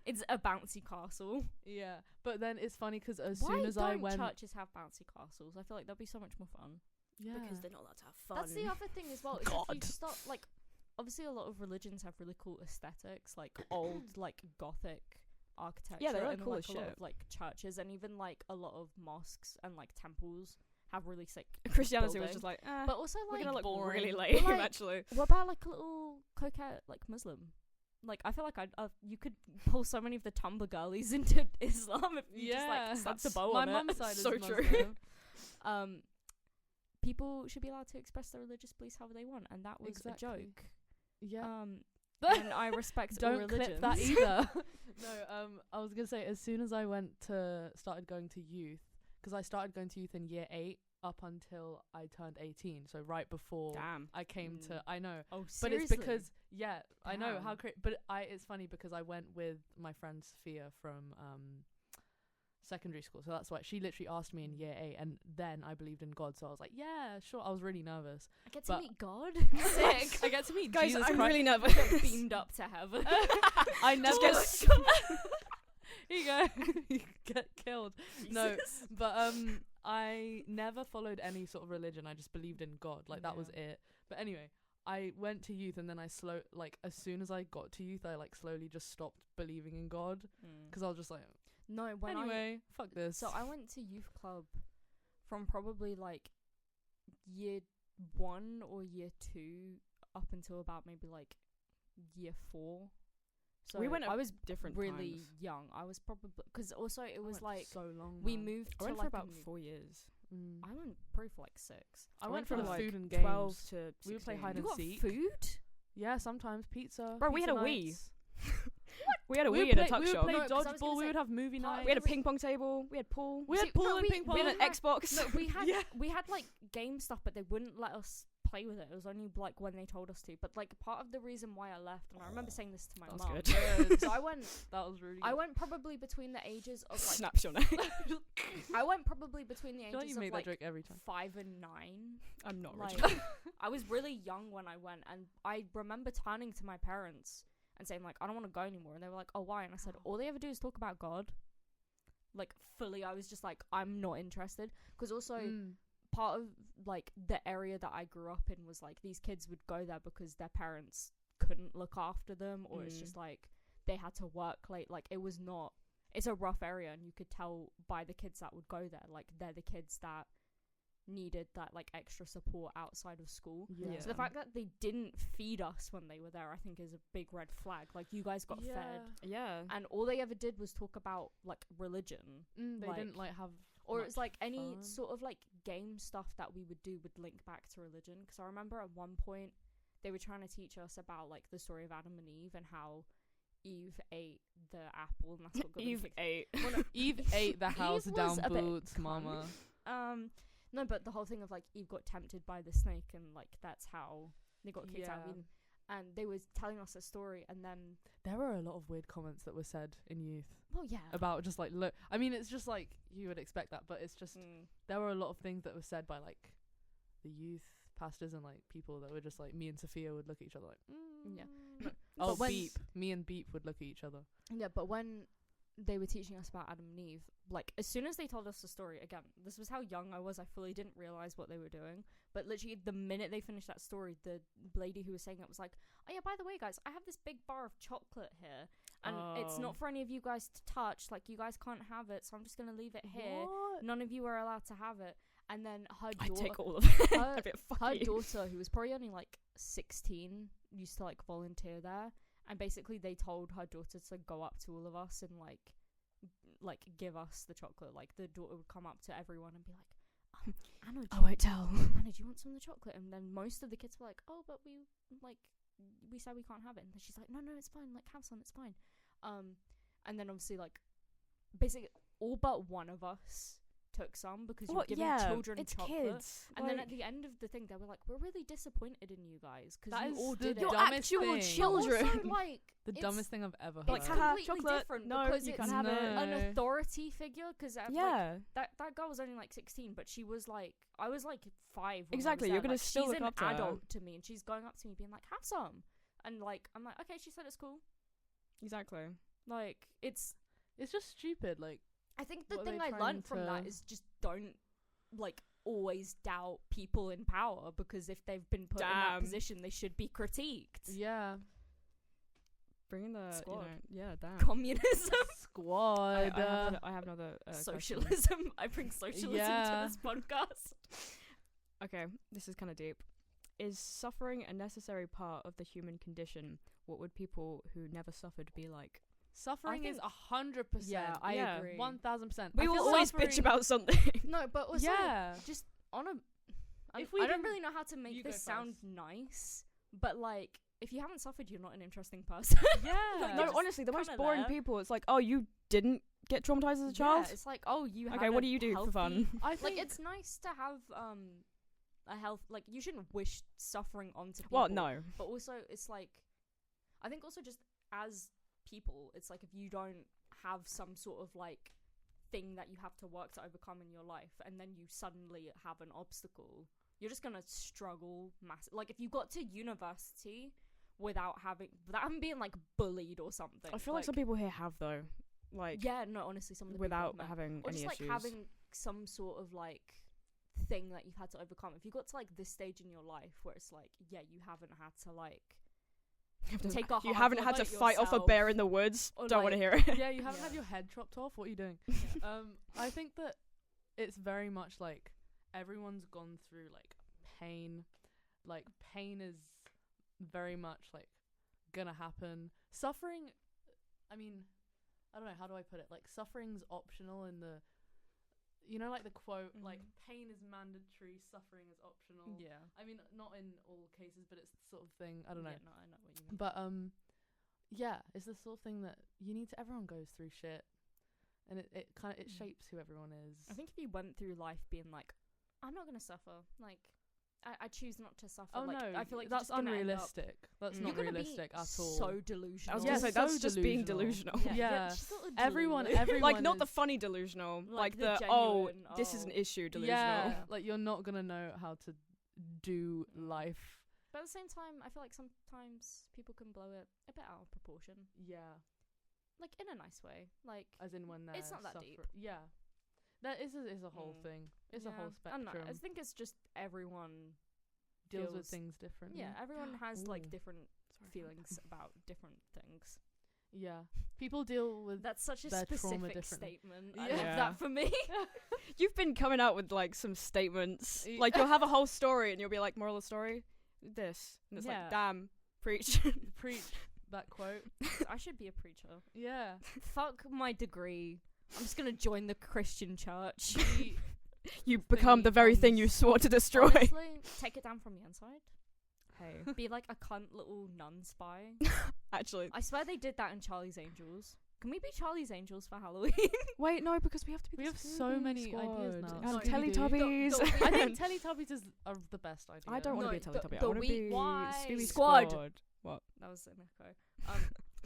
It's a bouncy castle. Yeah, but then it's funny because as Why soon as I don't went, churches have bouncy castles? I feel like that'd be so much more fun. yeah, Because they're not allowed to have fun. That's the other thing as well. Is if you God. start like, obviously a lot of religions have really cool aesthetics, like old like Gothic architecture. Yeah, they look and cool like as a lot shit. of like churches, and even like a lot of mosques and like temples have really sick. Christianity was building. just like, But also we're like gonna look boring. really But, lame, like, actually. what about like a little coquette like Muslim? Like I feel like you could pull so many of the Tumblr girlies into Islam if you just like slap the that's bow my on it. mum's side is So true. Muslim. People should be allowed to express their religious beliefs however they want, and that was Exactly. a joke. Yeah. And I respect all Don't religions. clip that either. No, I was gonna say as soon as I started going to youth, because I started going to youth in year 8 up until I turned 18, so right before Damn. I came Mm. to, I know, Oh, but seriously? it's because I know how Damn. but it's funny because I went with my friend Sophia from secondary school, so that's why she literally asked me in year 8, and then I believed in God, so I was like, yeah, sure. I was really nervous. I get but- to meet God. Sick. I get to meet Guys, Jesus I'm Christ. really nervous. Beamed up to heaven. I never Just get Here you go. You get killed. No, Jesus. but I never followed any sort of religion. I just believed in God. Like that was it. But anyway, I went to youth, and then I as soon as I got to youth, I like slowly just stopped believing in God, because I was just like, No, when anyway, fuck this. So I went to youth club from probably like year 1 or year 2 up until about maybe like year 4. So we went I was different really times. young. I was probably because also it was like so long. we man. moved I to went like for about a new, 4 years. I went probably for like 6. I went for from the like food and games. 12 to 16. We would play hide You and got seek. food? Yeah, sometimes pizza. Bro, we had pizza a Wii. nights. We had a We Wii would in a play- tuck we would shop. play No, 'cause I was gonna dodgeball. We say, would have movie part of night. We had a ping pong table. We had pool. We had See, pool no, and we- ping pong. We had an Xbox. No, we had Yeah. we had like game stuff, but they wouldn't let us play with it. It was only like when they told us to. But like part of the reason why I left, and I remember saying this to my That was mum. good. So I went That was really. I went probably between the ages of like Snaps your neck. I went probably between the I feel like ages you make of that like joke every time. 5 and 9. I'm not Like rich. I was really young when I went, and I remember turning to my parents and saying like, I don't want to go anymore, and they were like, oh, why? And I said, all they ever do is talk about God. Like fully, I was just like, I'm not interested, because also part of like the area that I grew up in was like these kids would go there because their parents couldn't look after them, or it's just like they had to work late. Like it's a rough area, and you could tell by the kids that would go there, like they're the kids that needed that like extra support outside of school. Yeah. So the fact that they didn't feed us when they were there, I think is a big red flag. Like you guys got fed, Yeah. and all they ever did was talk about like religion. They like- didn't like have. Or much it's like any fun. sort of like game stuff that we would do would link back to religion. Because I remember at one point they were trying to teach us about like the story of Adam and Eve and how Eve ate the apple, and that's what got them Eve kicked. ate. Well, no, Eve ate the house Eve down was a bit boots, mama. No, but the whole thing of like Eve got tempted by the snake, and like that's how they got kicked out of Yeah. Eden. And they was telling us a story, and then There were a lot of weird comments that were said in youth well, yeah, about just like look. I mean, it's just like you would expect that, but it's just there were a lot of things that were said by like the youth pastors and like people that were just like me and Sophia would look at each other like Yeah. Oh, But when- Beep. Me and Beep would look at each other. Yeah, but when they were teaching us about Adam and Eve, like as soon as they told us the story, again, this was how young I was. I fully didn't realize what they were doing. But literally, the minute they finished that story, the lady who was saying it was like, "Oh yeah, by the way, guys, I have this big bar of chocolate here, and it's not for any of you guys to touch. Like you guys can't have it, so I'm just gonna leave it here. What? None of you are allowed to have it." And then her I daughter, take all of it. her, I'd be like, fuck her you. daughter, who was probably only like 16, used to like volunteer there, and basically they told her daughter to go up to all of us and like give us the chocolate. Like the daughter would come up to everyone and be like, Anna, do I you, won't tell. Anna, do you want some of the chocolate? And then most of the kids were like, oh, but we said we can't have it. And then she's like, no, it's fine. Like have some, it's fine. And then obviously like basically all but one of us took some because you're giving children it's chocolate. kids. And then at the end of the thing, they were like, "We're really disappointed in you guys because That you is all the did it." You're dumbest actual thing. children. But also, like, The it's- dumbest thing I've ever heard. Like, It's haha, completely chocolate. different No, because you it's can't have it. No. an authority figure. Because Yeah. that girl was only like 16, but she was like, I was like 5. when I Exactly, was you're there. gonna Like, still she's look an up to her. adult to me, and she's going up to me being like, "Have some," and like I'm like, "Okay," she said it's cool. Exactly. Like it's. It's just stupid. Like I think the What are thing they I trying learned from that to- is just don't like always doubt people in power, because if they've been put in that Damn. position, they should be critiqued. yeah, Bringing the Squad. yeah, damn. Communism, squad. I have another question. socialism. I bring socialism Yeah. to this podcast. Okay, this is kind of deep. Is suffering a necessary part of the human condition? What would people who never suffered be like? Suffering is think- 100%. Yeah, I Yeah. agree. 1000%. We I will feel always suffering- bitch about something. No, but also Yeah. just on a. If we I don't didn't- really know how to You make go this sound first. nice, but like if you haven't suffered, you're not an interesting person. Yeah. Like, No, just honestly, the most kinda boring there. people. It's like, oh, you didn't get traumatized as a child. Yeah, it's like, oh, you have Okay, what do you do healthy, for fun? I Like think it's nice to have a health, like you shouldn't wish suffering onto people. Well, no. But also it's like I think also just as people, it's like if you don't have some sort of like thing that you have to work to overcome in your life, and then you suddenly have an obstacle, you're just gonna struggle massive. Like if you got to university without having being like bullied or something. I feel like some people here have though. like Yeah, no, honestly, some of the people without I've met. having Or any just like issues. having some sort of like thing that you've had to overcome. If you got to like this stage in your life where it's like, yeah, you haven't had to like take a you hard haven't look had to at fight off a yourself. bear in the woods. Or, Don't want to like- hear it. Yeah, you haven't had Yeah. your head chopped off. What are you doing? Yeah. I think that it's very much like everyone's gone through like pain. Like pain is very much like gonna happen. Suffering, I mean, I don't know, how do I put it? Like suffering's optional in the, you know, like the quote, like pain is mandatory, suffering is optional. Yeah. I mean, not in all cases, but it's the sort of thing. I don't know. Yeah, no, I know what you mean. But yeah, it's the sort of thing that you need to. Everyone goes through shit, and it kind of it shapes who everyone is. I think if you went through life being like, I'm not gonna suffer, like, I choose not to suffer. Oh like, no, I feel like that's you're just gonna end up- unrealistic. That's You're not gonna realistic be at all. so delusional. I was Yeah, gonna say so that's just being delusional. delusional. Yeah. she's got a everyone, delulu. everyone, Like not the is- funny delusional, Like like the oh, genuine, this is an oh. issue delusional. Yeah, like you're not gonna know how to do life. But at the same time, I feel like sometimes people can blow it a bit out of proportion, Yeah, like in a nice way. Like as in when they're It's not that deep. Yeah, that is a whole Mm. thing. It's a yeah, whole I don't know. spectrum. I think it's just everyone Deals with feels- things differently. Yeah, everyone has Ooh. like different feelings about different things. Yeah, people deal with. That's such a their trauma specific differently. statement. I Yeah. love that for me. You've been coming out with like some statements. Y- Like you'll have a whole story and you'll be like, moral of the story, this, and it's Yeah. like, damn, preach. Preach that quote. I should be a preacher. Yeah. Fuck my degree. I'm just gonna join the Christian church. The You become the very thing you swore to destroy. Honestly, take it down from the inside. Hey, Be like a cunt little nun spy. actually, I swear they did that in Charlie's Angels. Can we be Charlie's Angels for Halloween? wait, no, because we have to be. We the have so Scooby many Squad. ideas now. And Scooby-Doo. Teletubbies. I think Teletubbies is the best idea. I don't want to be a No, Teletubby. the I want to week- be why? Scooby Squad. Squad. What? That was an echo.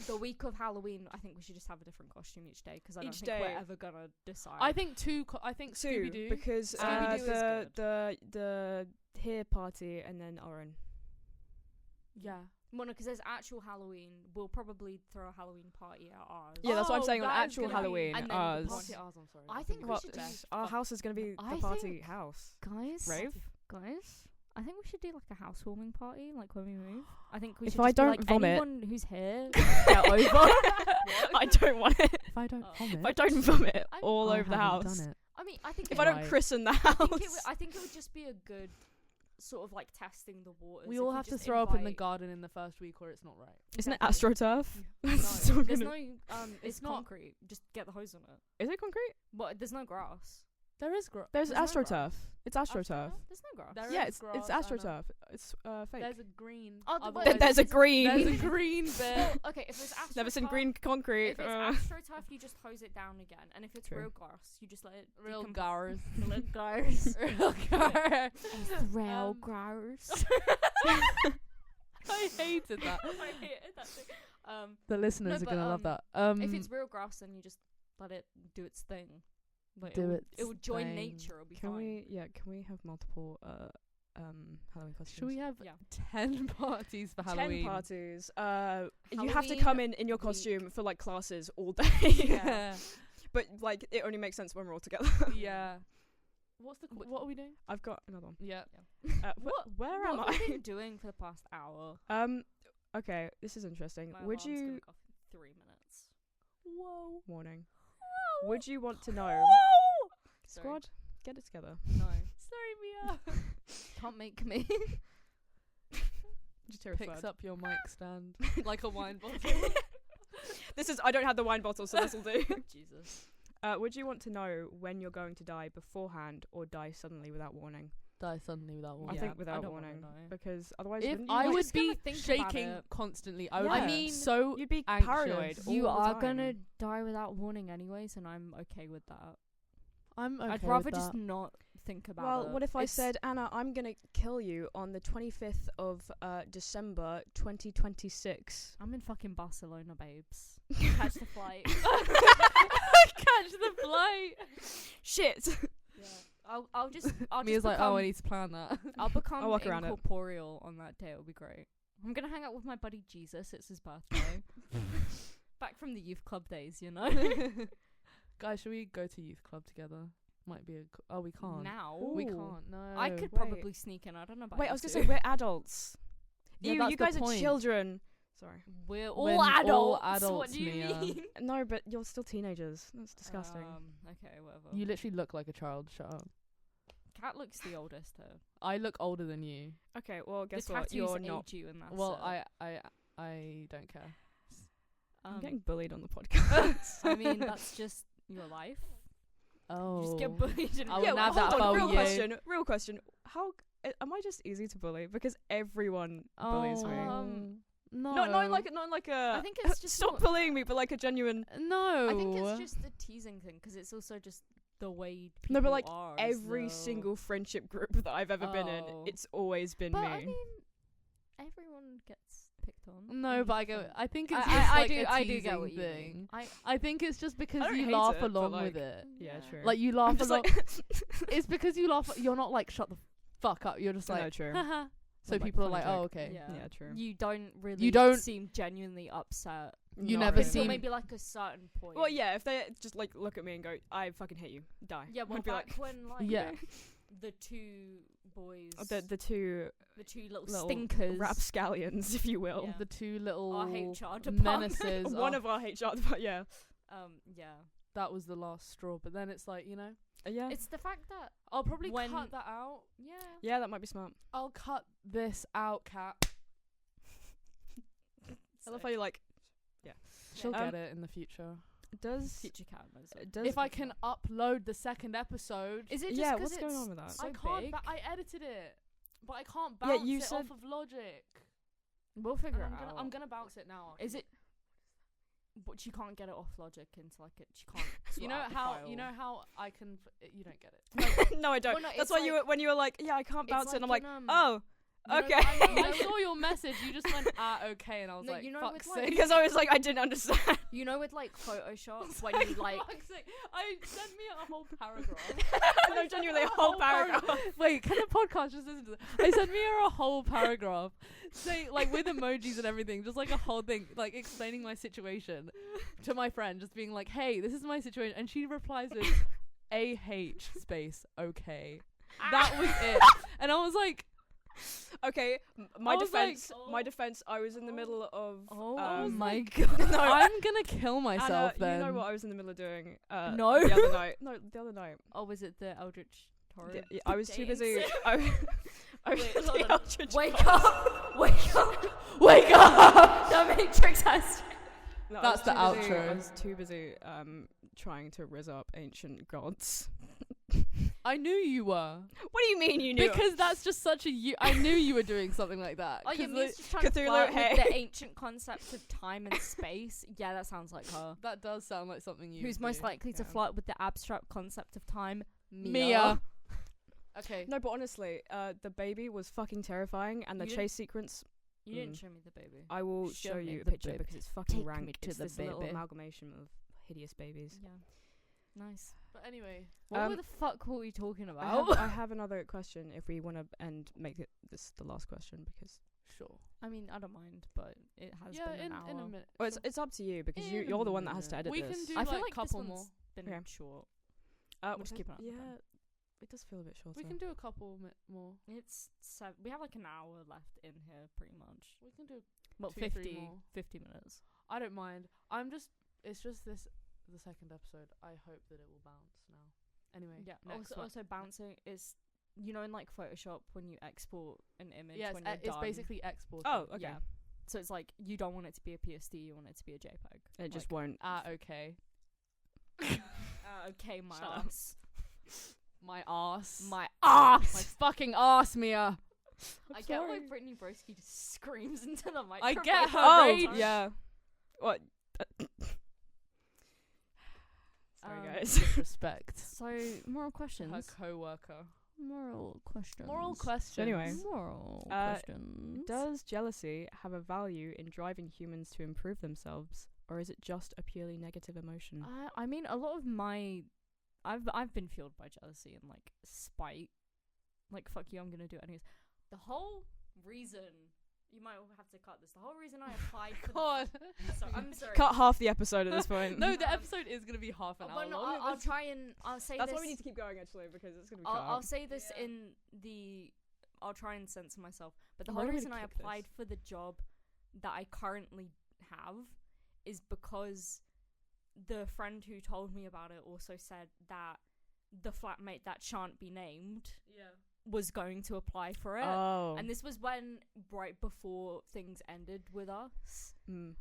The week of Halloween, I think we should just have a different costume each day because I don't Each think we're day. ever gonna decide. I think I think Two, Scooby Doo. because Scooby-Doo is good. the here party and then Oren. Yeah. well, no, because there's actual Halloween. We'll probably throw a Halloween party at ours. Yeah, that's what I'm Oh, saying. On that is actual gonna be- Halloween, And then the ours. Party at ours, I'm sorry. I think we Well, should just our house is gonna be I the party think- house. guys, Rave. guys. I think we should do like a housewarming party, like when we move. I think we If should I just be don't like, vomit- anyone who's here, get over. I don't want it. If I don't Oh. vomit, If I don't vomit I'm- all I over the haven't house. done it. I mean, I think If it, I don't Right. christen the I house. think it would just be a good sort of like testing the waters. We if all have to just throw up in the invite- garden in the first week, or it's not right. Isn't it Exactly. AstroTurf? No, That's still there's gonna- no it's It's not- concrete. Just get the hose on it. Is it concrete? But there's no grass. There is grass. There's There's no AstroTurf. grass. It's AstroTurf. There's no grass. There Yeah, is it's grass, I know. AstroTurf. It's fake. There's a green. Oh, otherwise- wait, There's a it's- green. There's a green bit. Well, okay, if it's AstroTurf, Never seen green concrete. If it's AstroTurf, you just hose it down again, and if it's True. real grass, you just let it Real decomp- gars. Real grass. Real gars. Real Um, grass. I hated that. I hated that thing. The listeners No, are gonna but, love that. If it's real grass, then you just let it do its thing. Like, Do it its will join thing. nature. It'll be Can fine. can we have multiple Halloween costumes? should we have Yeah. 10 parties for 10 Halloween? parties. You have to come Halloween in your week. costume for like classes all day. Yeah. But like it only makes sense when we're all together. Yeah. What's the what are we doing? I've got another one. Yeah. Where am What have we I? been doing for the past hour? Okay, this is interesting. My Would alarm's you gonna go off in 3 minutes. Whoa. warning? Would you want to know? Sorry. Squad, get it together. No. Sorry, Mia. Can't make me. Just terrified. Picks up your mic stand like a wine bottle. This is. I don't have the wine bottle, so this will do. Jesus. Would you want to know when you're going to die beforehand or die suddenly without warning? Die suddenly without I warning. Yeah, think I without don't wanna warning, know. because otherwise, If wouldn't you, I like, would just gonna be think about shaking it. constantly, I would Yeah. be I mean, so you'd be anxious. paranoid. You all the are time. gonna die without warning anyways, and I'm okay with that. I'm okay I'd rather with just that. not think about Well, it. what if I It's- said, Anna, I'm gonna kill you on the 25th of December 2026? I'm in fucking Barcelona, babes. Catch the flight. Catch the flight. Shit. Yeah. I'll just Mia's like, become, oh, I need to plan that. I'll become I'll walk around it. incorporeal on that day. It'll be great. I'm gonna hang out with my buddy Jesus. It's his birthday. Back from the youth club days, you know. Guys, should we go to youth club together? Might be oh, we can't. Now We Ooh. can't. No. I could Wait. probably sneak in. I don't know about. Wait, you I was gonna two. say we're adults. Yeah, Ew, that's you the guys are point. children. Sorry. We're When all adults. all What adults, do you Mia. mean? No, but you're still teenagers. That's disgusting. Okay, whatever. You literally look like a child. Shut up. Cat looks the oldest here. I look older than you. Okay, well, guess the what? tattoos You're age not. you, and that's Well, it. I don't care. I'm getting bullied on the podcast. I mean, that's just your life. Oh. You just get bullied. And I yeah, would well, have that hold on. about Real you. question. Real question. How am I just easy to bully? Because everyone bullies me. No. Not in like a. I think it's just stop not- bullying me, but like a genuine. No. I think it's just the teasing thing, because it's also just the way people No, but like are. every single friendship group that I've ever been in, Oh. it's always been But me. I mean, everyone gets picked on. No, and but you I think it's I- just I like do- a I do teasing get what you thing. mean. I think it's just because don't you hate laugh it, but, along like, with it. yeah, true. Like you I'm laugh just along. like. It's because you laugh. You're not like shut the fuck up. You're just No, like true. haha. So Like, people are funny like, oh joke. okay. Yeah, true. You don't really. You don't- seem genuinely upset. You No. never Until seem- maybe like a certain point. Well, yeah, if they just like look at me and go, "I fucking hate you," die. Yeah, well, I'd be back like, when like Yeah. the two boys, the two the two little little stinkers, rapscallions, if you will. Yeah. The two little our HR department. menaces. One of our HR, but yeah, yeah. that was the last straw. But then it's like, you know, yeah, It's the fact that I'll probably When- cut that out. yeah. That might be smart. I'll cut this out, Cat. I love how you like. She'll Um, get it in the future. Does future cat knows it. does If I can upload the second episode, Is it just yeah? 'cause What's going it's on with that? so I can't. big? I edited it, but I can't Yeah, bounce you it said- off of Logic. We'll figure And it out. I'm gonna bounce it now. Is it? But she can't get it off Logic into like it. She can't. You sort know out the how file. you know how I can. You don't get it. No, I don't. Well, no, That's it's why you like- were, when you were like, "Yeah, I can't It's bounce it," and I'm like, in, "Oh, you know, okay." I saw your message. You just went okay, and I was No, like, you know "Fuck's with, like- sake!" because I was like, I didn't understand. You know, with like Photoshop, when Like, you like. fuck's sake. I sent me a whole paragraph. No, genuinely a whole paragraph. Wait, can the podcast just listen to this? I sent me a whole paragraph, say like with emojis and everything, just like a whole thing, like explaining my situation to my friend, just being like, "Hey, this is my situation," and she replies with space okay. That was it, and I was like, Okay, I my was like, defense. My defense. I was in the middle of. Oh um, my god! No, "I'm gonna kill Anna, myself." Then you know what I was in the middle of doing? No. the other night. No, the other night. Oh, was it the Eldritch Torrent? Yeah, yeah, I was too Dating busy. sim? I was Wait, the hold on. Eldritch Wake Torrent. up! Wake up! wake up. The Matrix has. No, I That's was the too busy- I outro. was too busy trying to rizz up ancient gods. I knew you were, What do you mean you knew? because that's just such a you. I knew you were doing something like that. Oh, yeah, 'cause Mia's just trying to Cthulhu, flirt hey. with the ancient concept of time and space. Yeah, that sounds like her. that does sound like something you. Who's would most do. likely to Yeah. flirt with the abstract concept of time? Mia. Okay. No, but honestly, the baby was fucking terrifying, and the You chase sequence. You didn't Mm. show me the baby. I will Show show me you a the picture baby. because it's fucking Take rank. me to It's the this little baby. amalgamation of hideous babies. Yeah. Nice. But anyway, What the fuck were we talking I about? have, I have another question if we want to make it this the last question because sure. I mean, I don't mind, but it has Yeah, been an hour. in a minute. well, sure. it's up to you because In a you're the one that has to minute. edit We this. can do I feel like like couple this more. one's been Okay. short. we'll just keep it up. Yeah, it does feel a bit shorter. We can do a couple more. It's we have like an hour left in here, pretty much. We can do. Well, 2, 3 50 more. 50 minutes. I don't mind. It's just this. The second episode. I hope that it will bounce now. Anyway. Yeah. Next Also, one. also bouncing is, you know, in like Photoshop when you export an image Yes, when you're it's done. basically exporting. Oh, okay. Yeah. So it's like you don't want it to be a PSD, you want it to be a JPEG. It just Like, won't. Okay. okay, my Shut up. ass. My ass. My My ass. fucking ass, Mia. I get why Brittany Broski just screams into the microphone. I get her Oh, rage. yeah. What? Sorry, guys. Respect. So moral questions. Her co-worker. Moral questions. Moral question. Anyway. Moral Uh, questions. Does jealousy have a value in driving humans to improve themselves, or is it just a purely negative emotion? I mean, a lot of my, I've been fueled by jealousy and like spite, like fuck you, I'm gonna do it anyways. The whole reason, you might have to cut this. The whole reason I applied for God. I'm sorry. Cut half the episode at this point. No, the episode is gonna be half an hour Well, no, long. I'll try and I'll say That's this. why we need to keep going actually because it's gonna be cut I'll out. say this Yeah. in the. I'll try and censor myself. But the Why whole do we reason I click this? applied for the job that I currently have is because the friend who told me about it also said that the flatmate that shan't be named Yeah. was going to apply for it. Oh. And this was when right before things ended with us. Mm.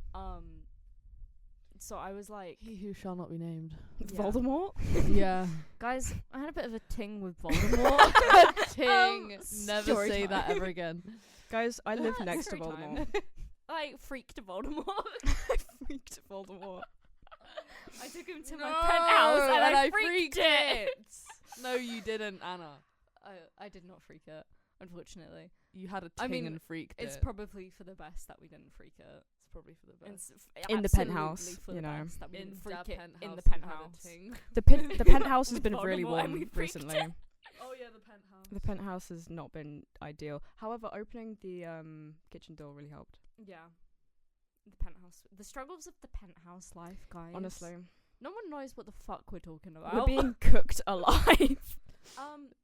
So I was like, He who shall not be named. Yeah. Voldemort? Yeah. guys, I had a bit of a ting with Voldemort. Ting. Never story say time. that ever again. Guys, I live next to Story time. Voldemort. I freaked Voldemort. I freaked Voldemort. I took him to my penthouse and I freaked freaked it. No, you didn't, Anna. I did not freak it, unfortunately. You had a ting I mean, and freaked It's it. probably for the best that we didn't freak it. It's probably for the best. In the absolutely penthouse, for you the know. best that we In didn't freak the it penthouse. in the you had a penthouse. ting. The penthouse has With been really Voldemort and we warm freaked recently. Oh yeah, the penthouse. The penthouse has not been ideal. However, opening the kitchen door really helped. Yeah. The penthouse. The struggles of the penthouse life, guys. Honestly, No one knows what the fuck we're talking about. we're being cooked alive.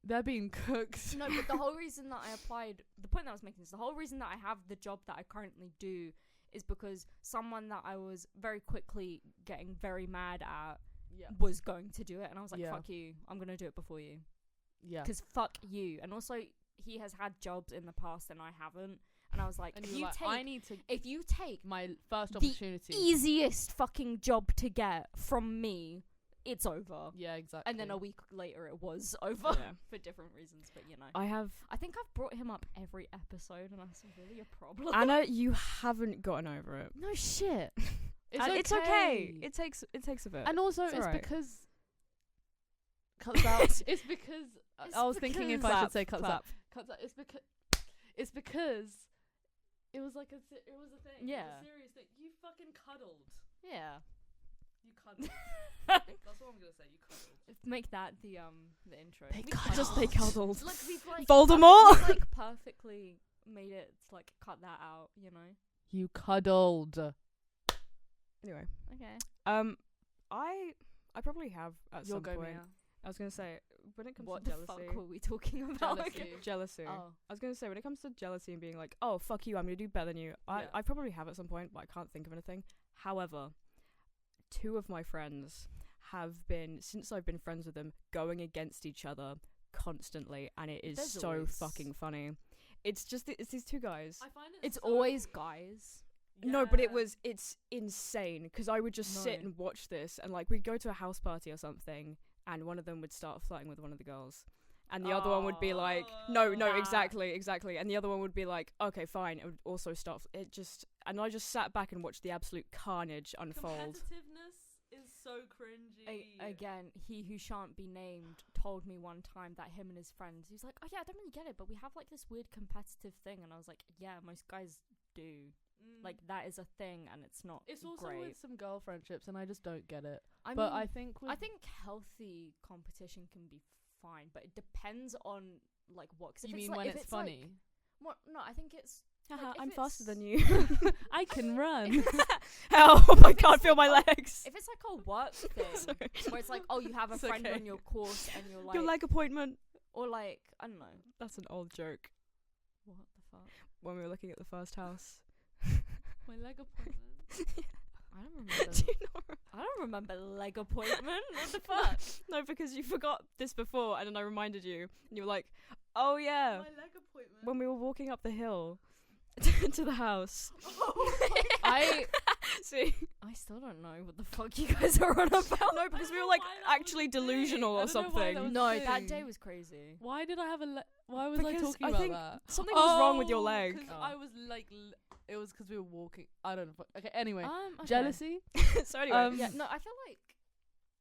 They're being cooked. No, but the whole reason that I applied, the point that I was making is the whole reason that I have the job that I currently do is because someone that I was very quickly getting very mad at Yeah. was going to do it. And I was like, Yeah. fuck you. I'm going to do it before you. Yeah. Because fuck you. And also, he has had jobs in the past and I haven't. And I was like, And if you you were like, take, I need to if you take my first the opportunity. easiest fucking job to get from me, it's over. Yeah, exactly. And then a week later, it was over Yeah. for different reasons. But you know, I have I think I've brought him up every episode, and that's really a problem. Anna. You haven't gotten over it. No shit. It's okay. It takes a bit. And also, It's it's alright. because cuts out. It's because It's I was thinking if I Clap, should say cuts clap. out. Cuts out. It's because it was like it was a thing. Yeah. It was a serious thing. You fucking cuddled. Yeah. You cuddled. That's what I'm gonna say. You cuddled. Make that the intro. They We cuddled. Just they cuddled. Look, we've like Voldemort! we've, like perfectly made it like cut that out. You know. You cuddled. Anyway, Okay. I probably have at You'll some go, point. Mia. I was gonna say when it comes What to the jealousy. fuck were we talking about? Jealousy. Jealousy. Oh. I was gonna say when it comes to jealousy and being like, oh fuck you, I'm gonna do better than you. Yeah. I probably have at some point, but I can't think of anything. However, two of my friends have been, since I've been friends with them, going against each other constantly, and it is There's so always- fucking funny. It's just it's these two guys. I find It's always guys. No, but it's insane because I would just sit No. and watch this, and like we'd go to a house party or something, and one of them would start flirting with one of the girls, and the other one would be like, no, Ah. exactly, and the other one would be like, okay, fine. It would also start. And I just sat back and watched the absolute carnage unfold. Competitiveness is so cringy. Again, he who shan't be named told me one time that him and his friends, he was like, oh yeah, I don't really get it, but we have like this weird competitive thing. And I was like, yeah, most guys do. Like, that is a thing, and it's not It's also great. with some girl friendships, and I just don't get it. I But mean, I think I think healthy competition can be fine, but it depends on like what. 'Cause if you it's mean like, when if it's like- funny. What? No, I think it's. Haha, like, if I'm faster it's- than you. I can run. Oh, I can't feel my legs. If it's like a work thing, Sorry. where it's like, oh, you have a It's friend okay. on your course, and you're like, Your leg appointment. or like, I don't know, That's an old joke. what the fuck. When we were looking at the first house. My leg appointment. I don't remember. Do you not I don't remember leg appointment. What the fuck? No, because you forgot this before, and then I reminded you, and you were like, "Oh yeah," My leg appointment. when we were walking up the hill to the house. I See, I still don't know what the fuck you guys are on about. no, because we know were like why that was actually a thing. delusional I or don't know why something. that was No, a that thing. day was crazy. Why did I have a why was I Because talking I about think that? something was wrong with your Oh, leg. 'cause Oh. I was like, it was because we were walking. I don't know. Okay, anyway, Okay. jealousy. So anyway, Yeah, no, I feel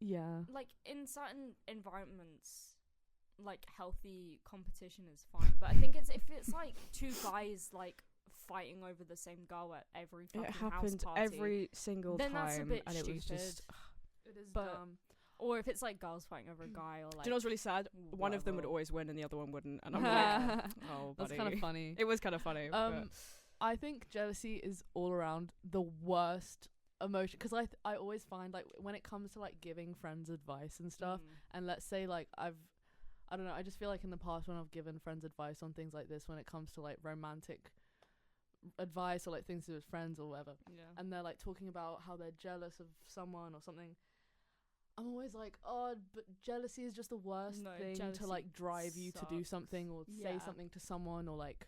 Yeah. like in certain environments, like healthy competition is fine, but I think it's if it's like two guys like fighting over the same girl at every fucking it house happened party, every single then time, that's a bit and it was stupid. just. It is But- dumb. or if it's like girls fighting over a guy, or like. Do you know what's really sad? One of them would whatever. always win, and the other one wouldn't. And I'm like, oh, That's buddy. kind of funny. It was kind of funny. but Um, I think jealousy is all around the worst emotion, because I always find like when it comes to like giving friends advice and stuff, and let's say like I don't know, I just feel like in the past when I've given friends advice on things like this, when it comes to like romantic advice or like things to do with friends or whatever, and they're like talking about how they're jealous of someone or something, I'm always like, oh, but jealousy is just the worst thing to like drive you to do something or say something to someone, or like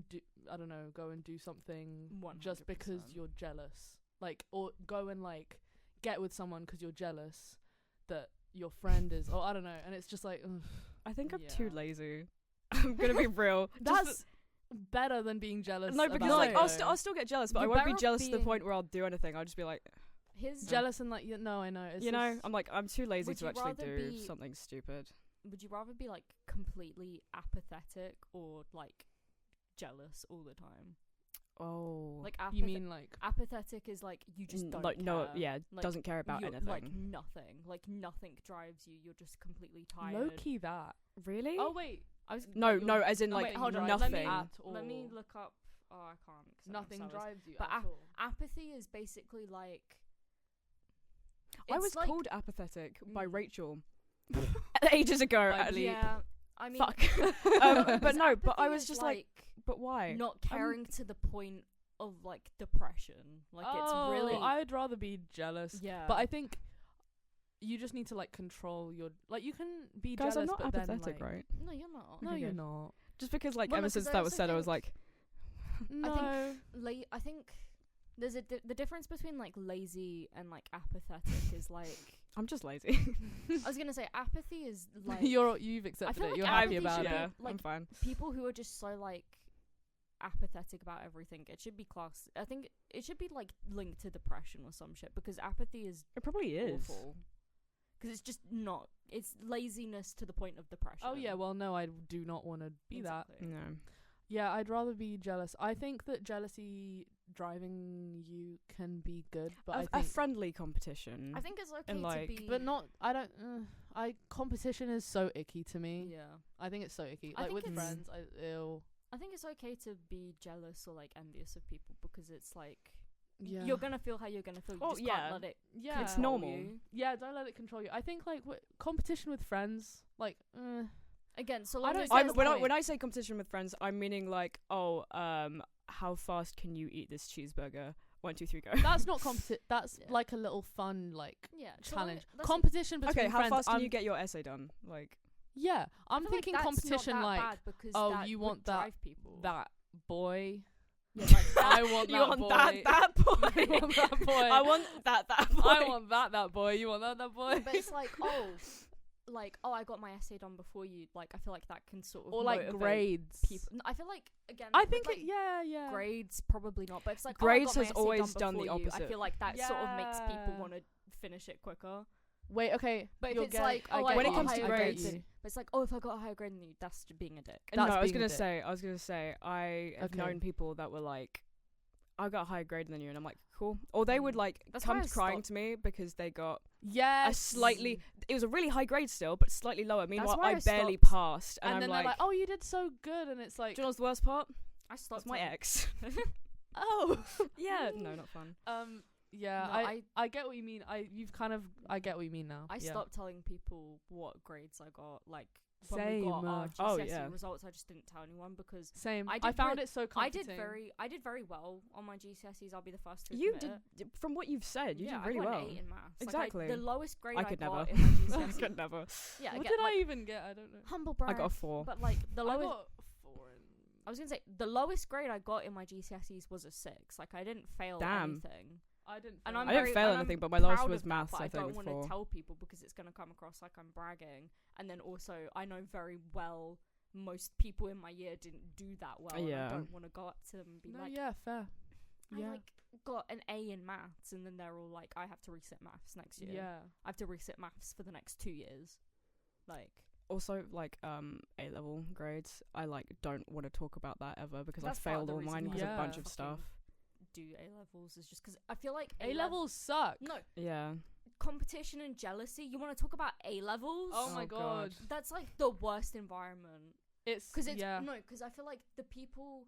do, I don't know, go and do something 100%. Just because you're jealous, like, or go and like get with someone because you're jealous that your friend is, or I don't know, and it's just like, ugh. I think I'm too lazy. I'm gonna be real. That's better than being jealous. No, because like I'll still get jealous, but I won't be jealous to the point where I'll do anything. I'll just be like, jealous and like, no, I know. It's I'm like, I'm too lazy to actually do something stupid. Would you rather be like completely apathetic or like jealous all the time? Oh, like you mean like apathetic is like you just don't like care. like like, doesn't care about anything. Like nothing drives you. You're just completely tired. Low key that. Really? Oh wait, no, as in like hold on, nothing. Let me look up. Oh, I can't. Nothing drives you. But at all. apathy is basically like. I was like, called apathetic by Rachel ages ago. Actually, yeah. I mean, fuck. But no, but I was just like, but why? Not caring to the point of like depression. Like it's really. I'd rather be jealous. Yeah. But I think you just need to like control your, like, you can be Guys, jealous. I'm not but apathetic, then, like, right? No, you're not. No, you're not. Just because like ever since that was said, I was like, no. I think there's the difference between like lazy and like apathetic is like. I'm just lazy. I was gonna say apathy is like you've accepted it. like you're happy about it. it. Like, I'm fine. People who are just so like apathetic about everything, it should be class. I think it should be like linked to depression or some shit, because apathy is It probably is. awful. Because it's just not. It's laziness to the point of depression. Oh yeah, well no, I do not want to be exactly. No. Yeah, I'd rather be jealous. I think that jealousy driving you can be good, but I think a friendly competition. I think it's okay and to like, be, but not. I don't. Competition is so icky to me. Yeah. I think it's so icky. I Like think with friends, I think it's okay to be jealous or like envious of people, because it's like yeah. you're gonna feel how you're gonna feel. You just can't let it. Yeah, it's control normal. you. Yeah, don't let it control you. I think like competition with friends, like. Again, so I long don't- as when I say competition with friends, I'm meaning like, how fast can you eat this cheeseburger? 1, 2, 3, go. That's not competition. That's Yeah. like a little fun like challenge. that's Competition between Okay, how friends. fast can you get your essay done? Like, Yeah, I'm I feel thinking like that's competition not that like, bad, because oh, that you would want that- drive people. that boy. Yeah, like that. I want you that want boy. that boy. I want that boy. I want that boy. I want that boy. You want that boy. But it's like, I got my essay done before you. Like, I feel like that can sort of Or like motivate grades. people. I feel like again. I with, think like, yeah. grades probably not, but it's like Grades I got my has essay always done done the before you. I opposite. feel like that sort of makes people Yeah. want to finish it quicker. Wait, okay. But if you'll it's get like, I oh, get I when it got you. comes a to higher grades- grade than- but it's like, oh, if I got a higher grade than you, that's just being a dick. No, That's I was being a gonna dick. say, I have Okay. known people that were like, I got a higher grade than you, and I'm like, cool. Or they would like That's why come I crying stopped. to me because they got Yes. a slightly. It was a really high grade still, but slightly lower. Meanwhile, why I I barely stopped. passed, and, And I'm then like, they're like, oh, you did so good, and it's like, do you know what's the worst part? I It's stopped. my telling- ex. oh, Yeah, no, not fun. yeah. No, I get what you mean. I get what you mean now. I Yeah. stopped telling people what grades I got. Like when Same. we got our Oh, GCSE yeah. results, I just didn't tell anyone because Same. I I did found re- it so I comforting. did very well on my GCSEs. I'll be the first to You admit did, it. from what you've said, you Yeah, did really I got well. an 8 in maths. Exactly. Like the lowest grade I could got never. in my I GCSE. could never. Yeah, What again, did I like, even get? I don't know. humble brag. I got a 4. But like the I lowest, got 4 in. I was gonna say the lowest grade I got in my GCSEs was a 6. Like I didn't fail Damn. anything. I didn't. And fail. I'm I didn't very- fail and anything, I'm but my lowest proud was of that, maths. but I I think don't with want 4. to tell people because it's gonna come across like I'm bragging. And then also, I know very well most people in my year didn't do that well. Yeah. And I don't want to go up to them and be No, like, yeah, fair. I Yeah. like got an A in maths, and then they're all like, I have to resit maths next year. Yeah. I have to resit maths for the next 2 years. Like, Also, like A level grades, I like don't want to talk about that ever because I that's part of failed the all reason mine why because I of a bunch of fucking stuff. do A levels is just because I feel like A levels suck. No, Yeah. competition and jealousy. You want to talk about A levels? Oh my Oh god. God. That's like the worst environment. It's Because it's yeah. no, because I feel like the people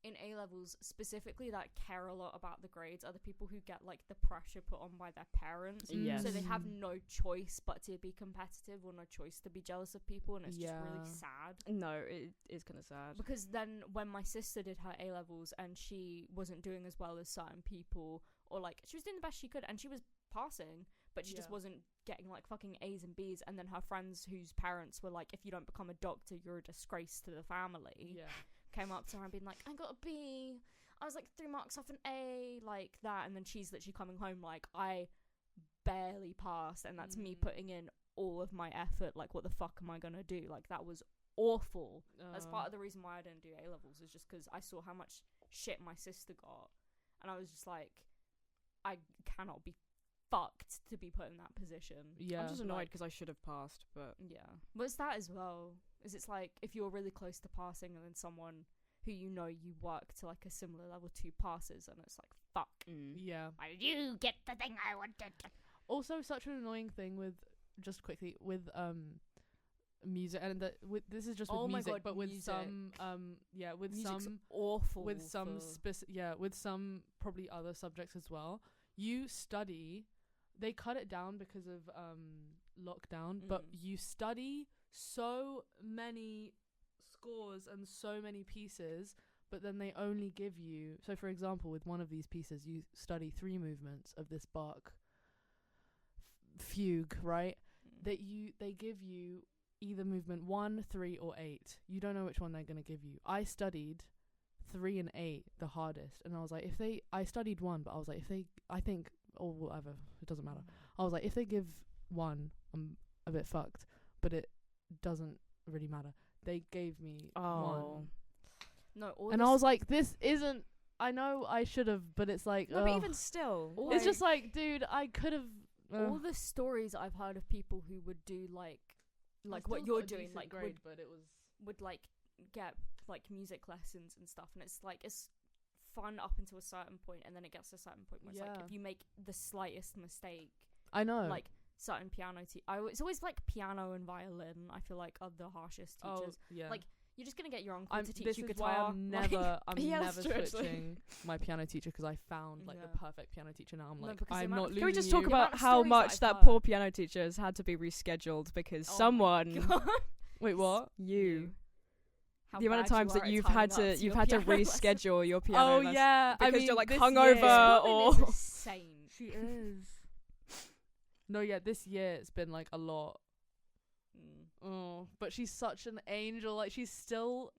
in A levels specifically that care a lot about the grades are the people who get like the pressure put on by their parents. Yes. So they have no choice but to be competitive or no choice to be jealous of people, and it's just really sad. No, it is kind of sad. Because then when my sister did her A levels and she wasn't doing as well as certain people, or like she was doing the best she could and she was passing, but she just wasn't getting like fucking A's and B's, and then her friends whose parents were like, if you don't become a doctor, you're a disgrace to the family, came up to her and been like, I got a B, I was like 3 marks off an A, like that, and then she's literally coming home like, I barely passed, and that's me putting in all of my effort, like what the fuck am I gonna do? Like that was awful. That's part of the reason why I didn't do A levels, is just because I saw how much shit my sister got, and I was just like, I cannot be fucked to be put in that position. I'm just annoyed because I should have passed, but but it's that as well, is it's like if you're really close to passing and then someone who you know you work to like a similar level to passes, and it's like, fuck, why did you get the thing I wanted? Also, such an annoying thing with, just quickly, with music, and this is just with music, God, but with music. some with Music's some awful, with some with some probably other subjects as well. You study, they cut it down because of lockdown, but you study so many scores and so many pieces, but then they only give you, so for example, with one of these pieces you study 3 movements of this Bach fugue, right? They give you either movement 1, 3 or 8. You don't know which one they're going to give you. I studied 3 and 8 the hardest, and I was like, I studied 1, but I was like, I think, or whatever, it doesn't matter. I was like, if they give 1, I'm a bit fucked, but it doesn't really matter. They gave me 1. No, and I was like, this isn't, I know I should have, but it's like, no, but even still, it's just like, dude, I could have. All the stories I've heard of people who would do like what you're doing, like grade, but it would like get like music lessons and stuff, and it's like, it's fun up until a certain point, and then it gets to a certain point where it's like, if you make the slightest mistake, I know, like certain piano it's always like piano and violin, I feel like, are the harshest teachers. Like, you're just gonna get your uncle to teach you guitar. This is why I'm never true, switching my piano teacher, because I found like the perfect piano teacher now. I'm like, I'm not losing. Can we just you. talk about how much that poor piano teacher has had to be rescheduled because someone wait, what? you How the amount of bad times you that are at you've timing had to up your piano reschedule your piano lesson yeah, because I mean, you're like this hungover year, Woman or is insane. She is. No, this year it's been like a lot. But she's such an angel. Like, she's still